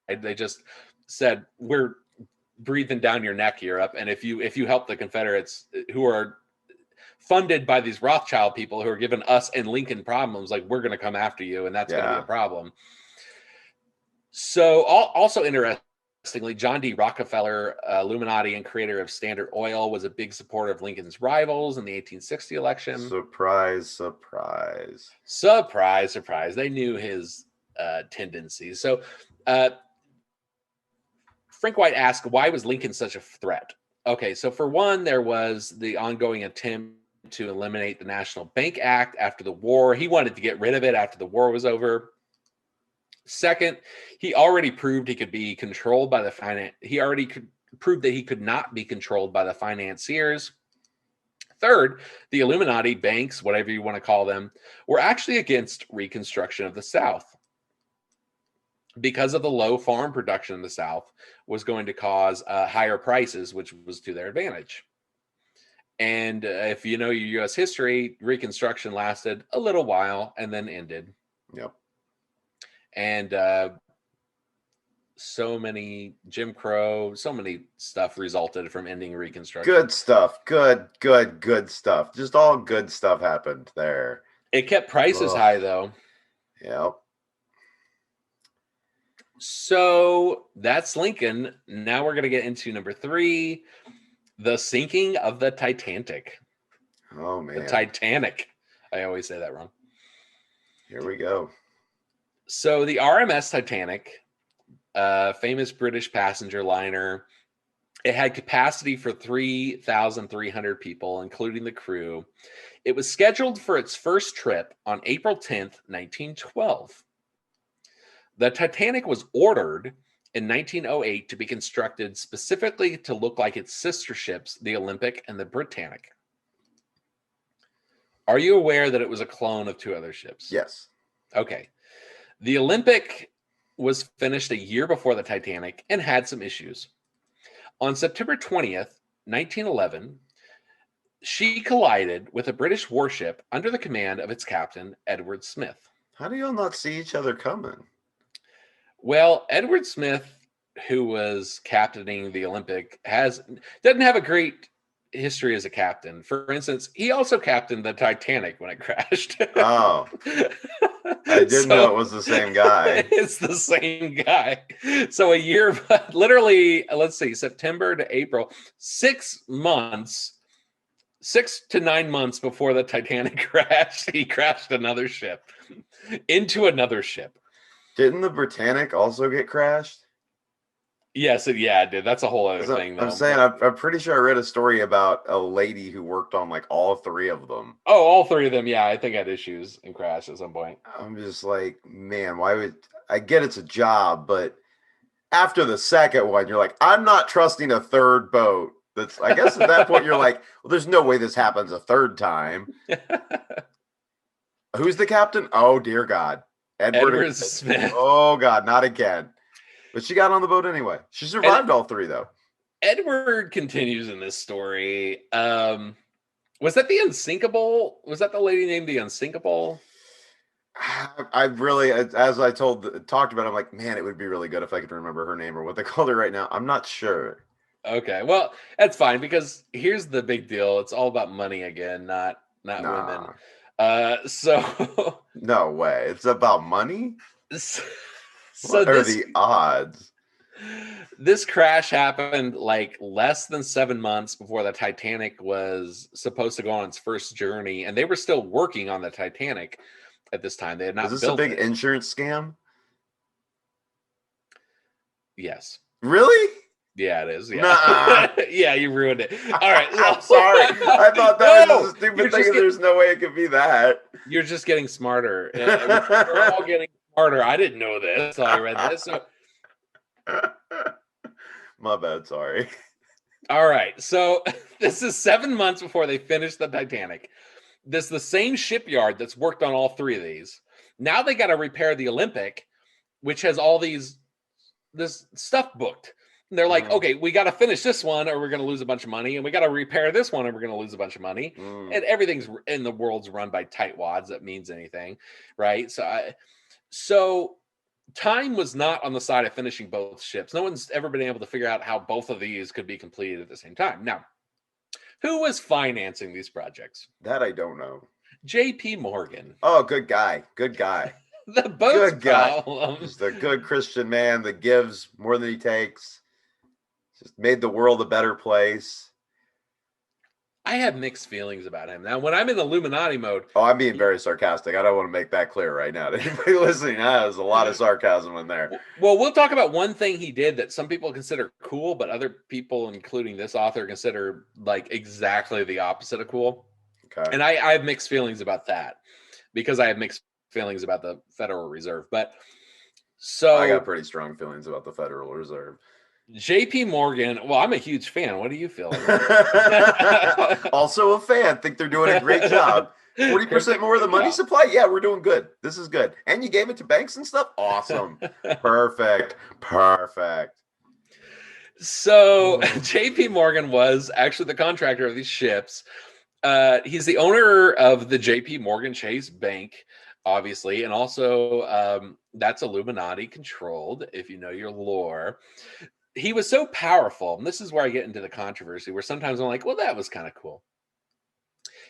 They just said, we're breathing down your neck, Europe, and if you help the Confederates, who are funded by these Rothschild people who are giving us and Lincoln problems, like, we're going to come after you, and that's going to be a problem. So also interestingly, John D. Rockefeller, Illuminati and creator of Standard Oil, was a big supporter of Lincoln's rivals in the 1860 election. Surprise, surprise. Surprise, surprise. They knew his tendencies. So Frank White asked, why was Lincoln such a threat? Okay, so for one, there was the ongoing attempt to eliminate the National Bank Act after the war. He wanted to get rid of it after the war was over. Second, he already proved he could be controlled by the finance. He already could prove that he could not be controlled by the financiers. Third, the Illuminati banks, whatever you want to call them, were actually against Reconstruction of the South because of the low farm production in the South was going to cause higher prices, which was to their advantage. And if you know your U.S. history, Reconstruction lasted a little while and then ended. Yep. And so many Jim Crow, so many stuff resulted from ending Reconstruction. Good stuff. Good stuff. Just all good stuff happened there. It kept prices high, though. Yep. So that's Lincoln. Now we're going to get into number 3, the sinking of the Titanic. Oh, man. The Titanic. I always say that wrong. Here we go. So the RMS Titanic, famous British passenger liner, it had capacity for 3,300 people, including the crew. It was scheduled for its first trip on April 10th, 1912. The Titanic was ordered in 1908 to be constructed specifically to look like its sister ships, the Olympic and the Britannic. Are you aware that it was a clone of 2 other ships? Yes. Okay. The Olympic was finished a year before the Titanic and had some issues. On September 20th, 1911, she collided with a British warship under the command of its captain, Edward Smith. How do y'all not see each other coming? Well, Edward Smith, who was captaining the Olympic, doesn't have a great history as a captain. For instance, he also captained the Titanic when it crashed. Oh. I didn't know it was the same guy. It's the same guy. So a year, literally, let's see, September to April, 6 months, 6 to 9 months before the Titanic crashed, he crashed another ship into another ship. Didn't the Britannic also get crashed? Yes, it did. That's a whole other thing, though. I'm saying, I'm pretty sure I read a story about a lady who worked on like all 3 of them. Oh, all 3 of them, yeah, I think had issues and crashed at some point. I'm just like, man, why would I get it's a job, but after the second one, you're like, I'm not trusting a third boat. That's I guess at that point you're like, well, there's no way this happens a third time. Who's the captain? Oh dear God. Edward Smith. Oh God, not again. But she got on the boat anyway. She survived all 3, though. Edward continues in this story. Was that the Unsinkable? Was that the lady named the Unsinkable? I really, as I talked about it, I'm like, man, it would be really good if I could remember her name or what they called her right now. I'm not sure. Okay, well, that's fine because here's the big deal. It's all about money again, not women. So no way. It's about money? So what are the odds? This crash happened like less than 7 months before the Titanic was supposed to go on its first journey, and they were still working on the Titanic at this time. They had not built it. Is this a big insurance scam? Yes. Really? Yeah, it is. Yeah. Yeah, you ruined it. All right. I'm sorry. I thought that was a stupid thing. There's no way it could be that. You're just getting smarter. We're all getting smarter. I didn't know this. So I read this. So... My bad. Sorry. All right. So this is 7 months before they finished the Titanic. This is the same shipyard that's worked on all 3 of these. Now they got to repair the Olympic, which has all this stuff booked. And they're like, okay, we got to finish this one or we're going to lose a bunch of money. And we got to repair this one or we're going to lose a bunch of money. And everything's in the world's run by tightwads. That means anything, right? So time was not on the side of finishing both ships. No one's ever been able to figure out how both of these could be completed at the same time. Now, who was financing these projects? That I don't know. J.P. Morgan. Oh, good guy. Good guy. The boat's good guy. problem. Just a good Christian man that gives more than he takes. Just made the world a better place. I have mixed feelings about him. Now, when I'm in Illuminati mode... Oh, I'm being very sarcastic. I don't want to make that clear right now. To anybody listening, there's a lot of sarcasm in there. Well, we'll talk about one thing he did that some people consider cool, but other people, including this author, consider like exactly the opposite of cool. Okay. And I have mixed feelings about that because I have mixed feelings about the Federal Reserve. But I got so pretty strong feelings about the Federal Reserve. JP Morgan, well, I'm a huge fan. What do you feel about Also a fan. Think they're doing a great job. 40% more of the money supply? Yeah, we're doing good. This is good. And you gave it to banks and stuff? Awesome. Perfect. So JP Morgan was actually the contractor of these ships. He's the owner of the JP Morgan Chase Bank, obviously, and also that's Illuminati controlled, if you know your lore. He was so powerful, and this is where I get into the controversy, where sometimes I'm like, well, that was kind of cool.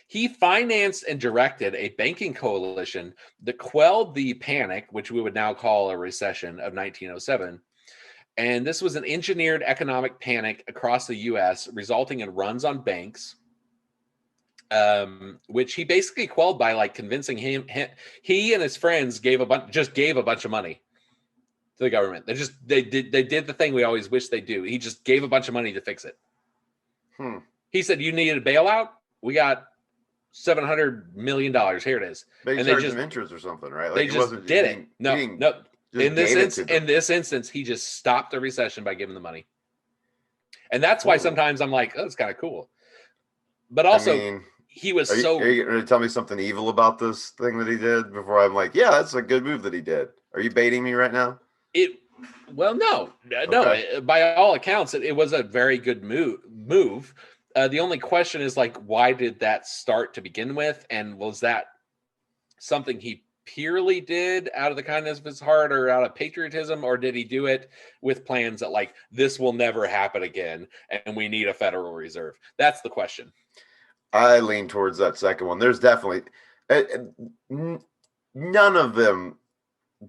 He financed and directed a banking coalition that quelled the panic, which we would now call a recession of 1907. And this was an engineered economic panic across the US, resulting in runs on banks, which he basically quelled by like convincing he and his friends gave a bunch of money to the government. They did the thing we always wish they do. He just gave a bunch of money to fix it. He said, "You needed a bailout? We got $700 million. Here it is." But he and charged them interest or something, right? Like they just did it. No. In this instance, he just stopped the recession by giving the money. And that's why sometimes I'm like, oh, it's kind of cool. But also, he was Are you going to tell me something evil about this thing that he did before I'm like, yeah, that's a good move that he did? Are you baiting me right now? No. By all accounts, it was a very good move. The only question is like, why did that start to begin with? And was that something he purely did out of the kindness of his heart or out of patriotism, or did he do it with plans that like this will never happen again and we need a Federal Reserve? That's the question. I lean towards that second one. There's definitely none of them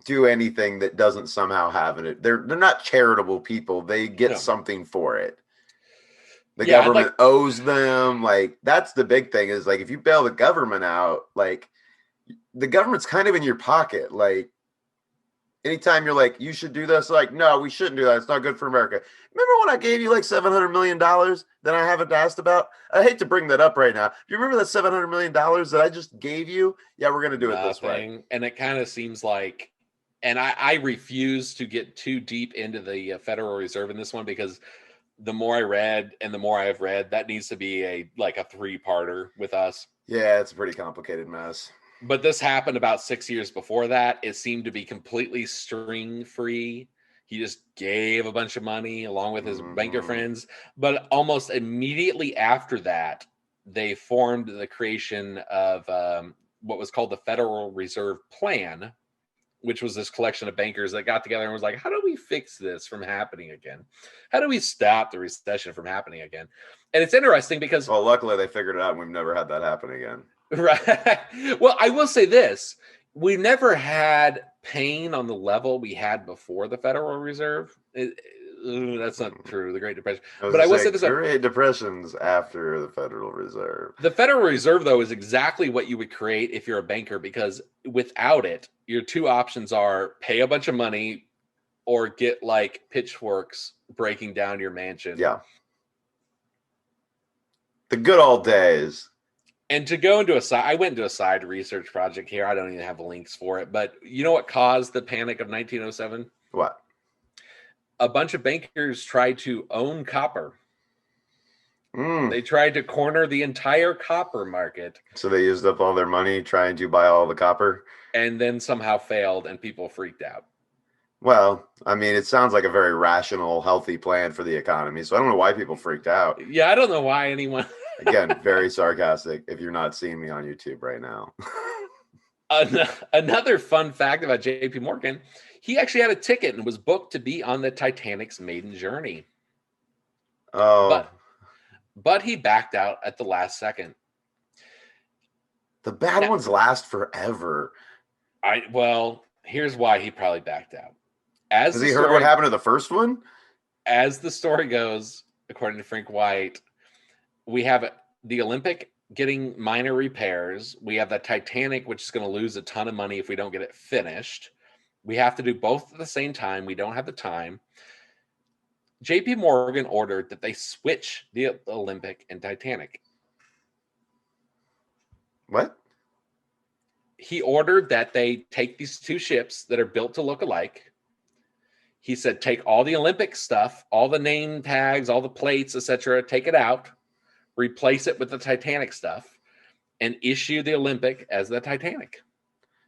do anything that doesn't somehow have it. They're not charitable people. They get something for it. The government owes them. Like, that's the big thing is like if you bail the government out, like the government's kind of in your pocket. Like anytime you're like, you should do this, like, no, we shouldn't do that. It's not good for America. Remember when I gave you like $700 million that I haven't asked about? I hate to bring that up right now. Do you remember that $700 million that I just gave you? Yeah, we're going to do it this way. And it kind of seems like, and I refuse to get too deep into the Federal Reserve in this one because the more I read and the more I've read, that needs to be a 3-parter with us. Yeah, it's a pretty complicated mess. But this happened about 6 years before that. It seemed to be completely string free. He just gave a bunch of money along with his banker friends. But almost immediately after that, they formed the creation of what was called the Federal Reserve Plan, which was this collection of bankers that got together and was like, how do we fix this from happening again? How do we stop the recession from happening again? And it's interesting because... Well, luckily they figured it out and we've never had that happen again. Right. Well, I will say this. We never had pain on the level we had before the Federal Reserve. That's not true. The Great Depression. But I will say this. Great Depressions after the Federal Reserve. The Federal Reserve, though, is exactly what you would create if you're a banker, because without it, your two options are pay a bunch of money or get like pitchforks breaking down your mansion. Yeah. The good old days. And to go into I went into a side research project here. I don't even have links for it, but you know what caused the panic of 1907? What? A bunch of bankers tried to own copper. They tried to corner the entire copper market. So they used up all their money trying to buy all the copper? And then somehow failed and people freaked out. Well, I mean, it sounds like a very rational, healthy plan for the economy. So I don't know why people freaked out. Yeah, I don't know why anyone... Again, very sarcastic if you're not seeing me on YouTube right now. Another fun fact about JP Morgan, he actually had a ticket and was booked to be on the Titanic's maiden journey. Oh. But he backed out at the last second. The bad ones last forever. Well, here's why he probably backed out. Has he heard what happened to the first one? As the story goes, according to Frank White, we have the Olympic getting minor repairs. We have the Titanic, which is going to lose a ton of money if we don't get it finished. We have to do both at the same time. We don't have the time. JP Morgan ordered that they switch the Olympic and Titanic. What? He ordered that they take these two ships that are built to look alike. He said, take all the Olympic stuff, all the name tags, all the plates, etc., take it out, replace it with the Titanic stuff, and issue the Olympic as the Titanic.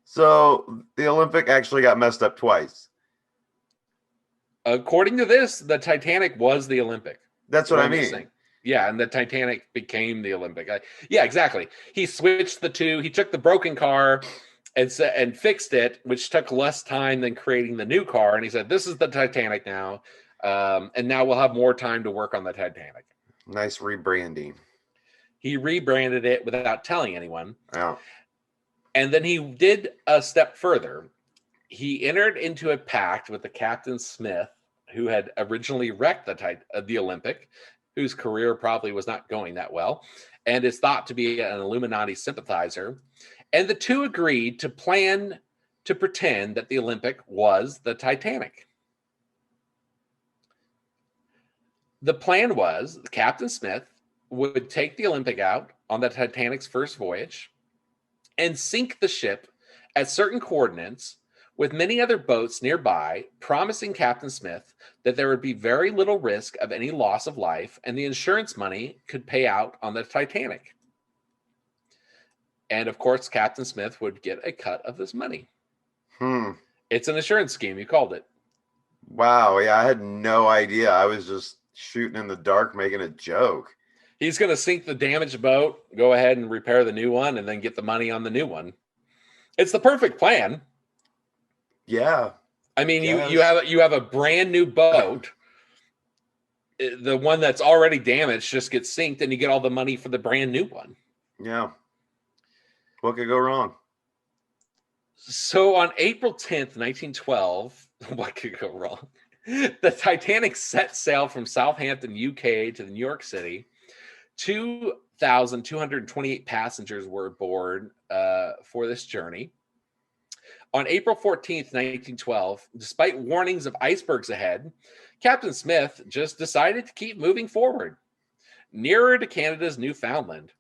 So the Olympic actually got messed up twice. According to this, the Titanic was the Olympic. That's The what I one that mean. sank. Yeah, and the Titanic became the Olympic. Yeah, exactly. He switched the two. He took the broken car and fixed it, which took less time than creating the new car. And he said, "This is the Titanic now, and now we'll have more time to work on the Titanic." Nice rebranding. He rebranded it without telling anyone, Yeah. and then he did a step further. He entered into a pact with the Captain Smith, who had originally wrecked the Olympic, whose career probably was not going that well, and is thought to be an Illuminati sympathizer. And the two agreed to plan to pretend that the Olympic was the Titanic. The plan was Captain Smith would take the Olympic out on the Titanic's first voyage and sink the ship at certain coordinates with many other boats nearby, promising Captain Smith that there would be very little risk of any loss of life and the insurance money could pay out on the Titanic. And of course, Captain Smith would get a cut of this money. It's an insurance scheme. You called it. Wow. Yeah, I had no idea. I was just shooting in the dark, making a joke. He's going to sink the damaged boat, go ahead and repair the new one, and then get the money on the new one. It's the perfect plan. Yeah. I mean, you have a brand new boat. The one that's already damaged just gets synced, and you get all the money for the brand new one. Yeah. What could go wrong? So on April 10th, 1912, what could go wrong? The Titanic set sail from Southampton, UK to New York City. 2,228 passengers were aboard for this journey. On April 14th, 1912, despite warnings of icebergs ahead, Captain Smith just decided to keep moving forward, nearer to Canada's Newfoundland.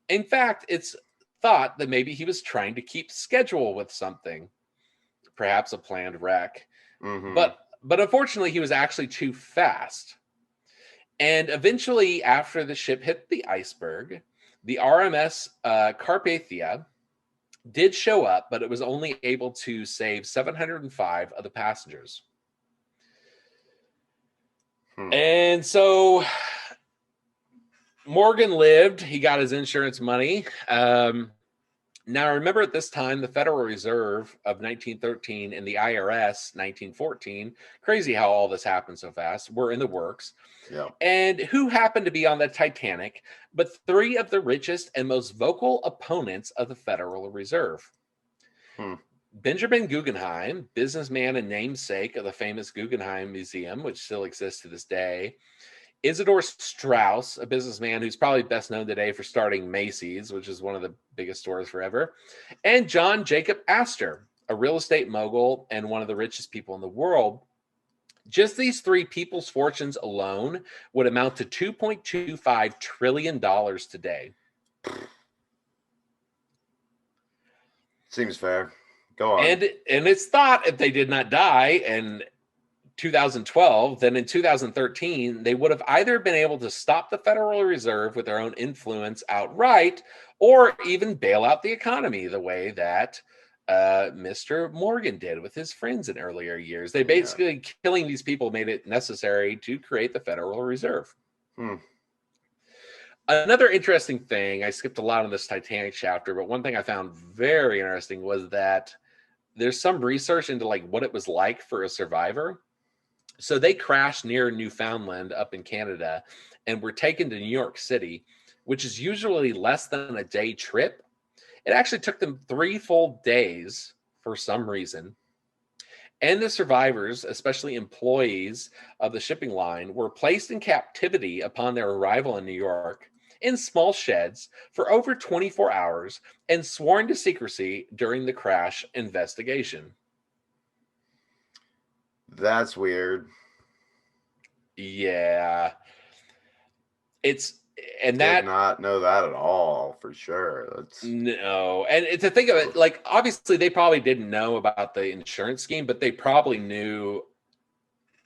In fact, it's thought that maybe he was trying to keep schedule with something, perhaps a planned wreck. Mm-hmm. But unfortunately, he was actually too fast. And eventually, after the ship hit the iceberg, the RMS Carpathia did show up, but it was only able to save 705 of the passengers. And so Morgan lived. He got his insurance money. Now, remember at this time, the Federal Reserve of 1913 and the IRS 1914, crazy how all this happened so fast, were in the works. Yeah. And who happened to be on the Titanic but three of the richest and most vocal opponents of the Federal Reserve? Benjamin Guggenheim, businessman and namesake of the famous Guggenheim Museum, which still exists to this day. Isidor Straus, a businessman who's probably best known today for starting Macy's, which is one of the biggest stores forever. And John Jacob Astor, a real estate mogul and one of the richest people in the world. Just these three people's fortunes alone would amount to $2.25 trillion today. Seems fair. Go on. And it's thought if they did not die in 2012, then in 2013, they would have either been able to stop the Federal Reserve with their own influence outright, or even bail out the economy the way that Mr. Morgan did with his friends in earlier years. They basically killing these people made it necessary to create the Federal Reserve. Another interesting thing, I skipped a lot on this Titanic chapter, but one thing I found very interesting was that there's some research into like what it was like for a survivor. So they crashed near Newfoundland up in Canada and were taken to New York City, which is usually less than a day trip. It actually took them 3 full days for some reason. And the survivors, especially employees of the shipping line, were placed in captivity upon their arrival in New York in small sheds for over 24 hours and sworn to secrecy during the crash investigation. That's weird. Yeah. It's And Did that, not know that at all, for sure. That's no. And to think of it, like, obviously they probably didn't know about the insurance scheme, but they probably knew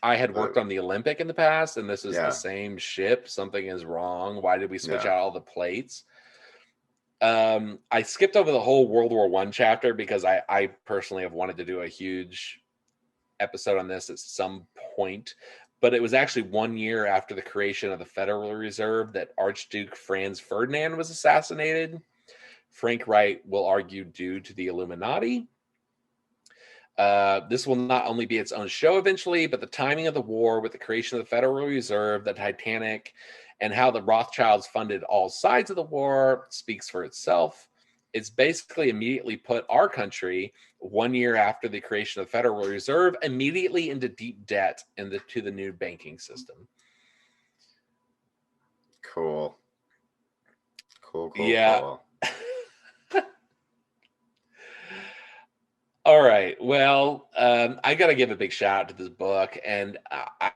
I had worked on the Olympic in the past, and this is the yeah, same ship. Something is wrong. Why did we switch yeah. out all the plates? I skipped over the whole World War One chapter because I personally have wanted to do a huge episode on this at some point, but it was actually 1 year after the creation of the Federal Reserve that Archduke Franz Ferdinand was assassinated. Frank Wright will argue due to the Illuminati. This will not only be its own show eventually, but the timing of the war with the creation of the Federal Reserve, the Titanic, and how the Rothschilds funded all sides of the war speaks for itself. It's basically immediately put our country 1 year after the creation of the Federal Reserve immediately into deep debt to the new banking system. Cool. Yeah. Cool. All right. Well, I got to give a big shout out to this book, and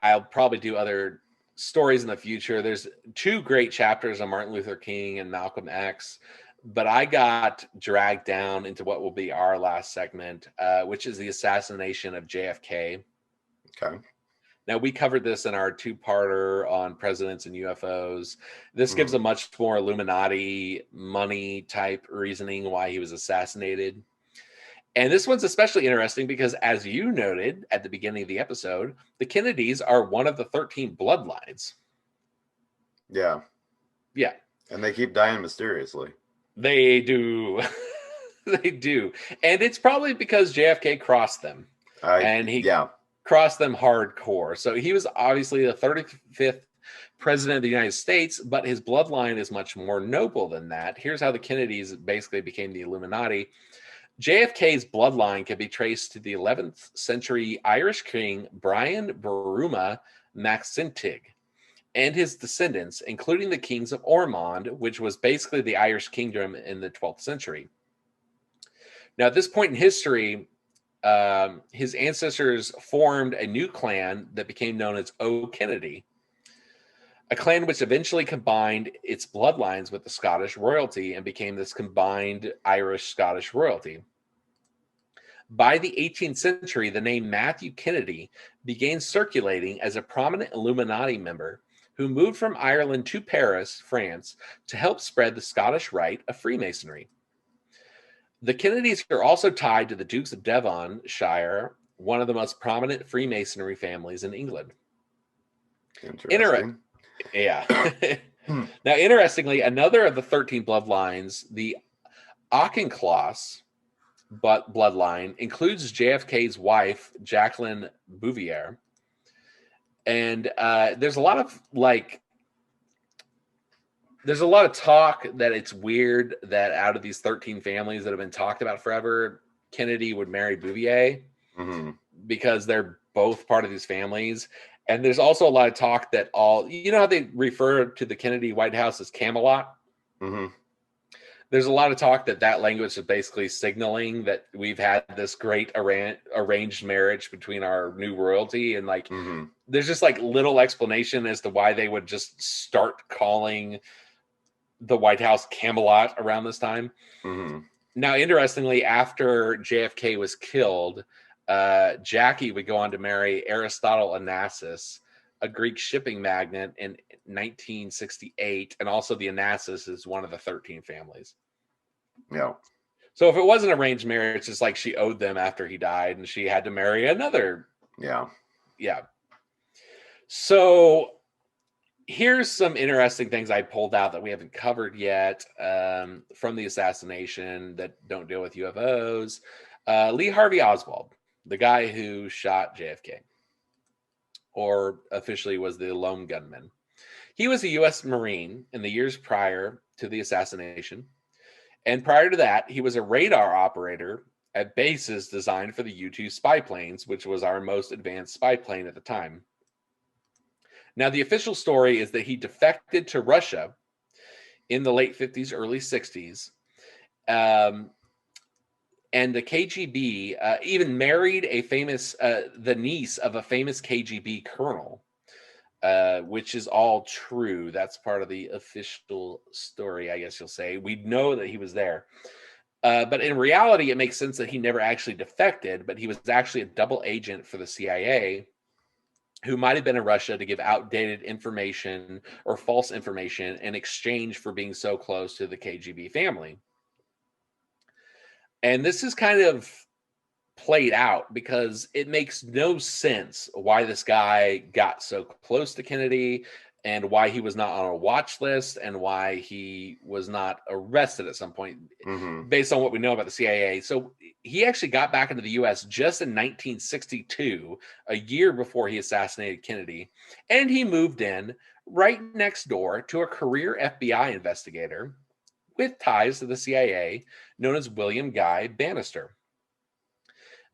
I'll probably do other stories in the future. There's 2 great chapters on Martin Luther King and Malcolm X, but I got dragged down into what will be our last segment, which is the assassination of JFK. Okay. Now, we covered this in our 2-parter on presidents and UFOs. This gives a much more Illuminati money type reasoning why he was assassinated. And this one's especially interesting because, as you noted at the beginning of the episode, the Kennedys are one of the 13 bloodlines. Yeah. Yeah. And they keep dying mysteriously. They do. They do. And it's probably because JFK crossed them. And he crossed them hardcore. So he was obviously the 35th president of the United States, but his bloodline is much more noble than that. Here's how the Kennedys basically became the Illuminati. JFK's bloodline can be traced to the 11th century Irish king Brian Borumha Maxentig and his descendants, including the kings of Ormond, which was basically the Irish kingdom in the 12th century. Now, at this point in history, his ancestors formed a new clan that became known as O'Kennedy, a clan which eventually combined its bloodlines with the Scottish royalty and became this combined Irish-Scottish royalty. By the 18th century, the name Matthew Kennedy began circulating as a prominent Illuminati member who moved from Ireland to Paris, France, to help spread the Scottish rite of Freemasonry. The Kennedys are also tied to the Dukes of Devonshire, one of the most prominent Freemasonry families in England. Interesting. Yeah. Now, interestingly, another of the 13 bloodlines, the Auchincloss bloodline, includes JFK's wife, Jacqueline Bouvier. And there's a lot of talk that it's weird that out of these 13 families that have been talked about forever, Kennedy would marry Bouvier because they're both part of these families. And there's also a lot of talk that how they refer to the Kennedy White House as Camelot? There's a lot of talk that language is basically signaling that we've had this great arranged marriage between our new royalty. And there's just little explanation as to why they would just start calling the White House Camelot around this time. Now, interestingly, after JFK was killed, Jackie would go on to marry Aristotle Onassis, a Greek shipping magnate, in 1968. And also the Onassis is one of the 13 families. Yeah. So if it was an arranged marriage, it's like she owed them after he died and she had to marry another. Yeah. Yeah. So here's some interesting things I pulled out that we haven't covered yet from the assassination that don't deal with UFOs. Lee Harvey Oswald, the guy who shot JFK, or officially was the lone gunman. He was a U.S. Marine in the years prior to the assassination. And prior to that, he was a radar operator at bases designed for the U-2 spy planes, which was our most advanced spy plane at the time. Now, the official story is that he defected to Russia in the late 50s, early 60s. And the KGB even married the niece of a famous KGB colonel. which is all true. That's part of the official story, I guess you'll say. We know that he was there. But in reality, it makes sense that he never actually defected, but he was actually a double agent for the CIA who might have been in Russia to give outdated information or false information in exchange for being so close to the KGB family. And this is kind of played out because it makes no sense why this guy got so close to Kennedy and why he was not on a watch list and why he was not arrested at some point based on what we know about the CIA. So he actually got back into the US just in 1962, a year before he assassinated Kennedy, and he moved in right next door to a career FBI investigator with ties to the CIA known as William Guy Bannister.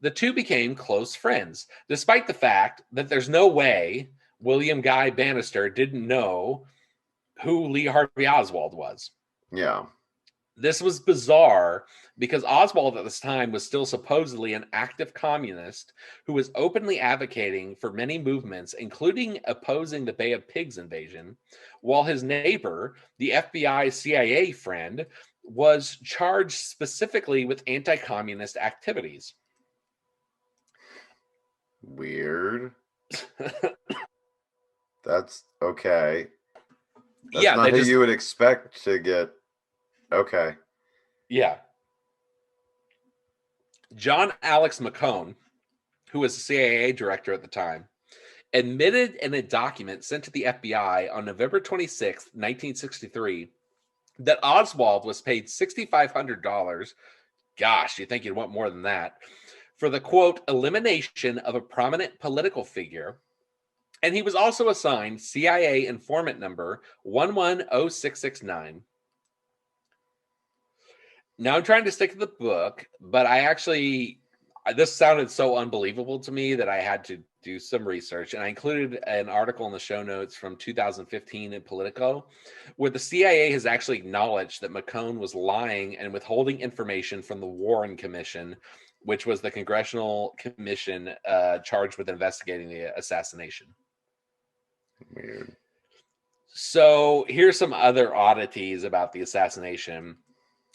The two became close friends, despite the fact that there's no way William Guy Bannister didn't know who Lee Harvey Oswald was. Yeah. This was bizarre because Oswald at this time was still supposedly an active communist who was openly advocating for many movements, including opposing the Bay of Pigs invasion, while his neighbor, the FBI CIA friend, was charged specifically with anti-communist activities. Weird. That's okay. That's Yeah, not who you would expect to get. Okay. Yeah. John Alex McCone, who was the CIA director at the time, admitted in a document sent to the FBI on November 26th, 1963, that Oswald was paid $6,500. Gosh, you think you'd want more than that, for the quote, elimination of a prominent political figure. And he was also assigned CIA informant number 110669. Now I'm trying to stick to the book, but this sounded so unbelievable to me that I had to do some research. And I included an article in the show notes from 2015 in Politico, where the CIA has actually acknowledged that McCone was lying and withholding information from the Warren Commission, which was the congressional commission charged with investigating the assassination. Weird. So here's some other oddities about the assassination.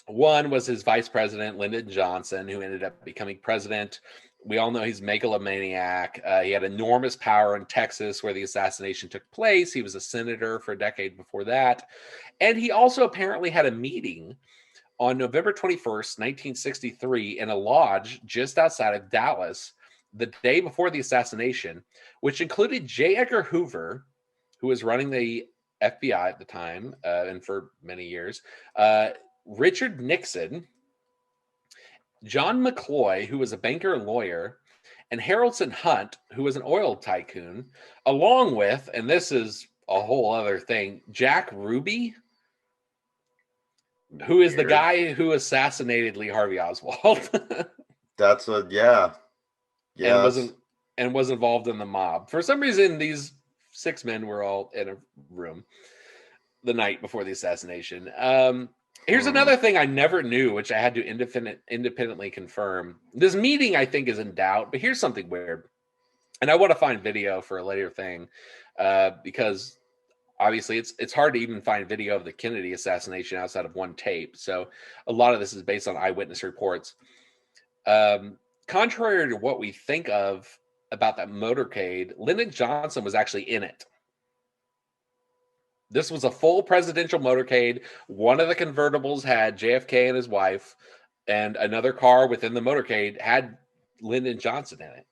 One was his vice president, Lyndon Johnson, who ended up becoming president. We all know he's megalomaniac. He had enormous power in Texas where the assassination took place. He was a senator for a decade before that. And he also apparently had a meeting on November 21st, 1963, in a lodge just outside of Dallas the day before the assassination, which included J. Edgar Hoover, who was running the FBI at the time and for many years, Richard Nixon, John McCloy, who was a banker and lawyer, and Harrelson Hunt, who was an oil tycoon, along with, and this is a whole other thing, Jack Ruby, who is the guy who assassinated Lee Harvey Oswald. That's yeah. And was involved in the mob. For some reason, these 6 men were all in a room the night before the assassination. Here's another thing I never knew, which I had to independently confirm. This meeting, I think, is in doubt, but here's something weird. And I want to find video for a later thing because obviously it's hard to even find video of the Kennedy assassination outside of one tape. So a lot of this is based on eyewitness reports. Contrary to what we think of about that motorcade, Lyndon Johnson was actually in it. This was a full presidential motorcade. One of the convertibles had JFK and his wife, and another car within the motorcade had Lyndon Johnson in it.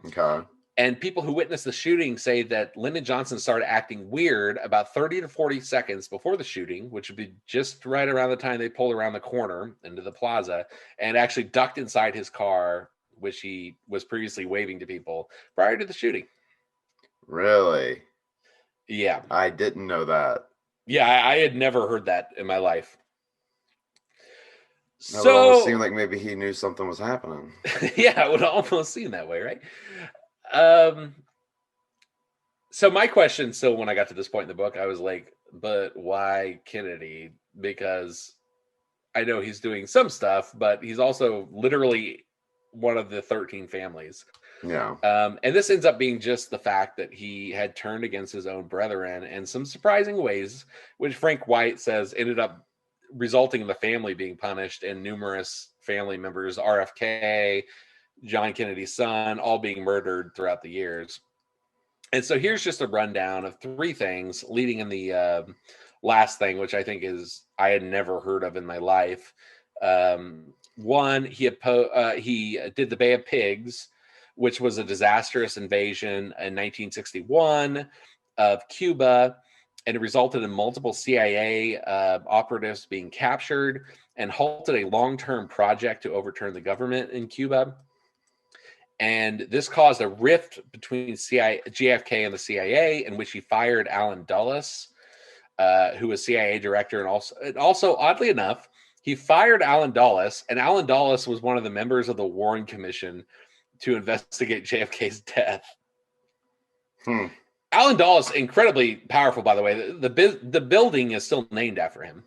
Okay. And people who witnessed the shooting say that Lyndon Johnson started acting weird about 30 to 40 seconds before the shooting, which would be just right around the time they pulled around the corner into the plaza, and actually ducked inside his car, which he was previously waving to people prior to the shooting. Really? Yeah. I didn't know that. Yeah, I had never heard that in my life. It would almost seem like maybe he knew something was happening. Yeah, it would almost seem that way, right? So my question, so when I got to this point in the book, I was like, but why Kennedy? Because I know he's doing some stuff, but he's also literally one of the 13 families. Yeah. And this ends up being just the fact that he had turned against his own brethren in some surprising ways, which Frank White says ended up resulting in the family being punished and numerous family members, RFK, John Kennedy's son, all being murdered throughout the years. And so here's just a rundown of three things leading in the last thing, which I think is I had never heard of in my life. One, he did the Bay of Pigs, which was a disastrous invasion in 1961 of Cuba, and it resulted in multiple CIA operatives being captured and halted a long-term project to overturn the government in Cuba. And this caused a rift between JFK and the CIA, in which he fired Allen Dulles, who was CIA director, and also oddly enough, he fired Allen Dulles, and Allen Dulles was one of the members of the Warren Commission to investigate JFK's death. Allen Dulles, incredibly powerful, by the way. The building is still named after him.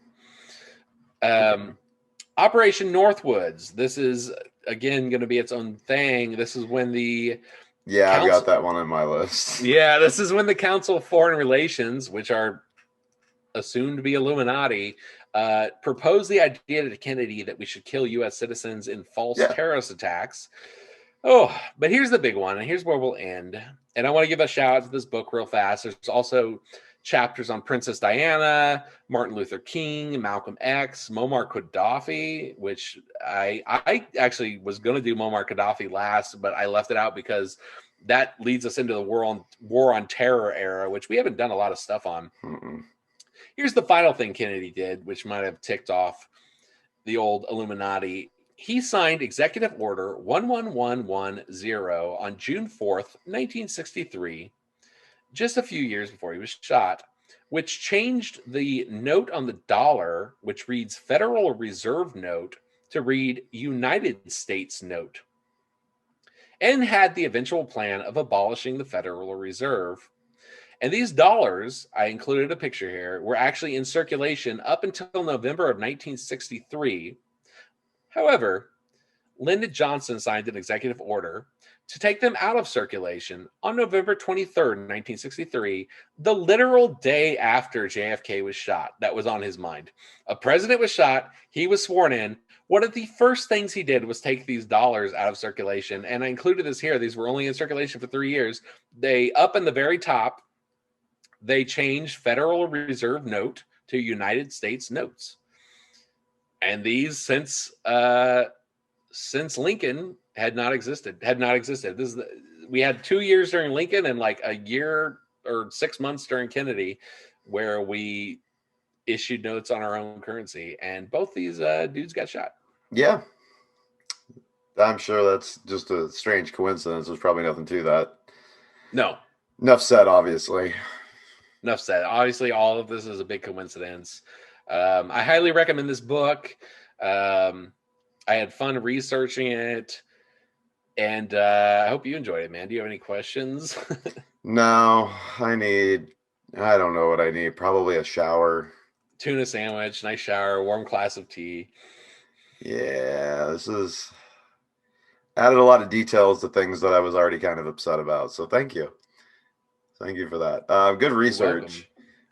Operation Northwoods. This is again going to be its own thing. This is when the I've got that one on my list. Yeah, this is when the Council of Foreign Relations, which are assumed to be Illuminati, proposed the idea to Kennedy that we should kill U.S. citizens in false terrorist attacks. Oh, but here's the big one, and here's where we'll end. And I want to give a shout out to this book real fast. There's also chapters on Princess Diana, Martin Luther King, Malcolm X, Muammar Gaddafi, which I actually was going to do Muammar Gaddafi last, but I left it out because that leads us into the war on terror era, which we haven't done a lot of stuff on. Here's the final thing Kennedy did, which might have ticked off the old Illuminati. He signed Executive Order 11110 on June 4th, 1963, just a few years before he was shot, which changed the note on the dollar, which reads Federal Reserve Note, to read United States Note, and had the eventual plan of abolishing the Federal Reserve. And these dollars, I included a picture here, were actually in circulation up until November of 1963. However, Lyndon Johnson signed an executive order to take them out of circulation on November 23rd, 1963, the literal day after JFK was shot. That was on his mind. A president was shot. He was sworn in. One of the first things he did was take these dollars out of circulation. And I included this here. These were only in circulation for 3 years. They, up in the very top, they changed Federal Reserve Note to United States Notes. And these, since Lincoln, had not existed. We had 2 years during Lincoln and like a year or 6 months during Kennedy, where we issued notes on our own currency, and both these dudes got shot. Yeah, I'm sure that's just a strange coincidence. There's probably nothing to that. No. Enough said, obviously. Enough said. Obviously, all of this is a big coincidence. I highly recommend this book. I had fun researching it, and I hope you enjoyed it, man. Do you have any questions? No, I don't know what I need. Probably a shower. Tuna sandwich, nice shower, warm glass of tea. Yeah, this is added a lot of details to things that I was already kind of upset about. So thank you. Thank you for that. Good research.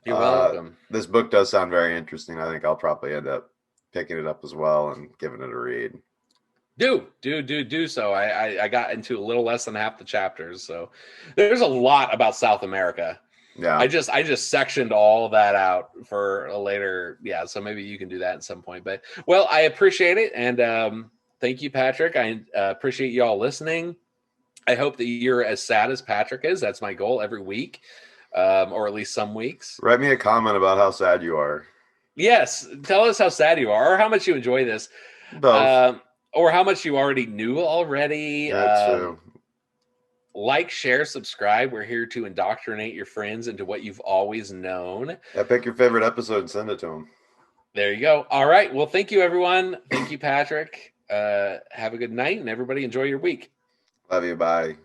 You're welcome. This book does sound very interesting. I think I'll probably end up picking it up as well and giving it a read. Do so. I got into a little less than half the chapters, so there's a lot about South America. Yeah, I just sectioned all that out for a later. Yeah, so maybe you can do that at some point. But well, I appreciate it, and thank you, Patrick. I appreciate you all listening. I hope that you're as sad as Patrick is. That's my goal every week, or at least some weeks. Write me a comment about how sad you are. Yes, tell us how sad you are, or how much you enjoy this. Both. Or how much you already knew already. That's true. Like, share, subscribe. We're here to indoctrinate your friends into what you've always known. Yeah, pick your favorite episode and send it to them. There you go. All right. Well, thank you, everyone. Thank you, Patrick. Have a good night, and everybody enjoy your week. Love you. Bye.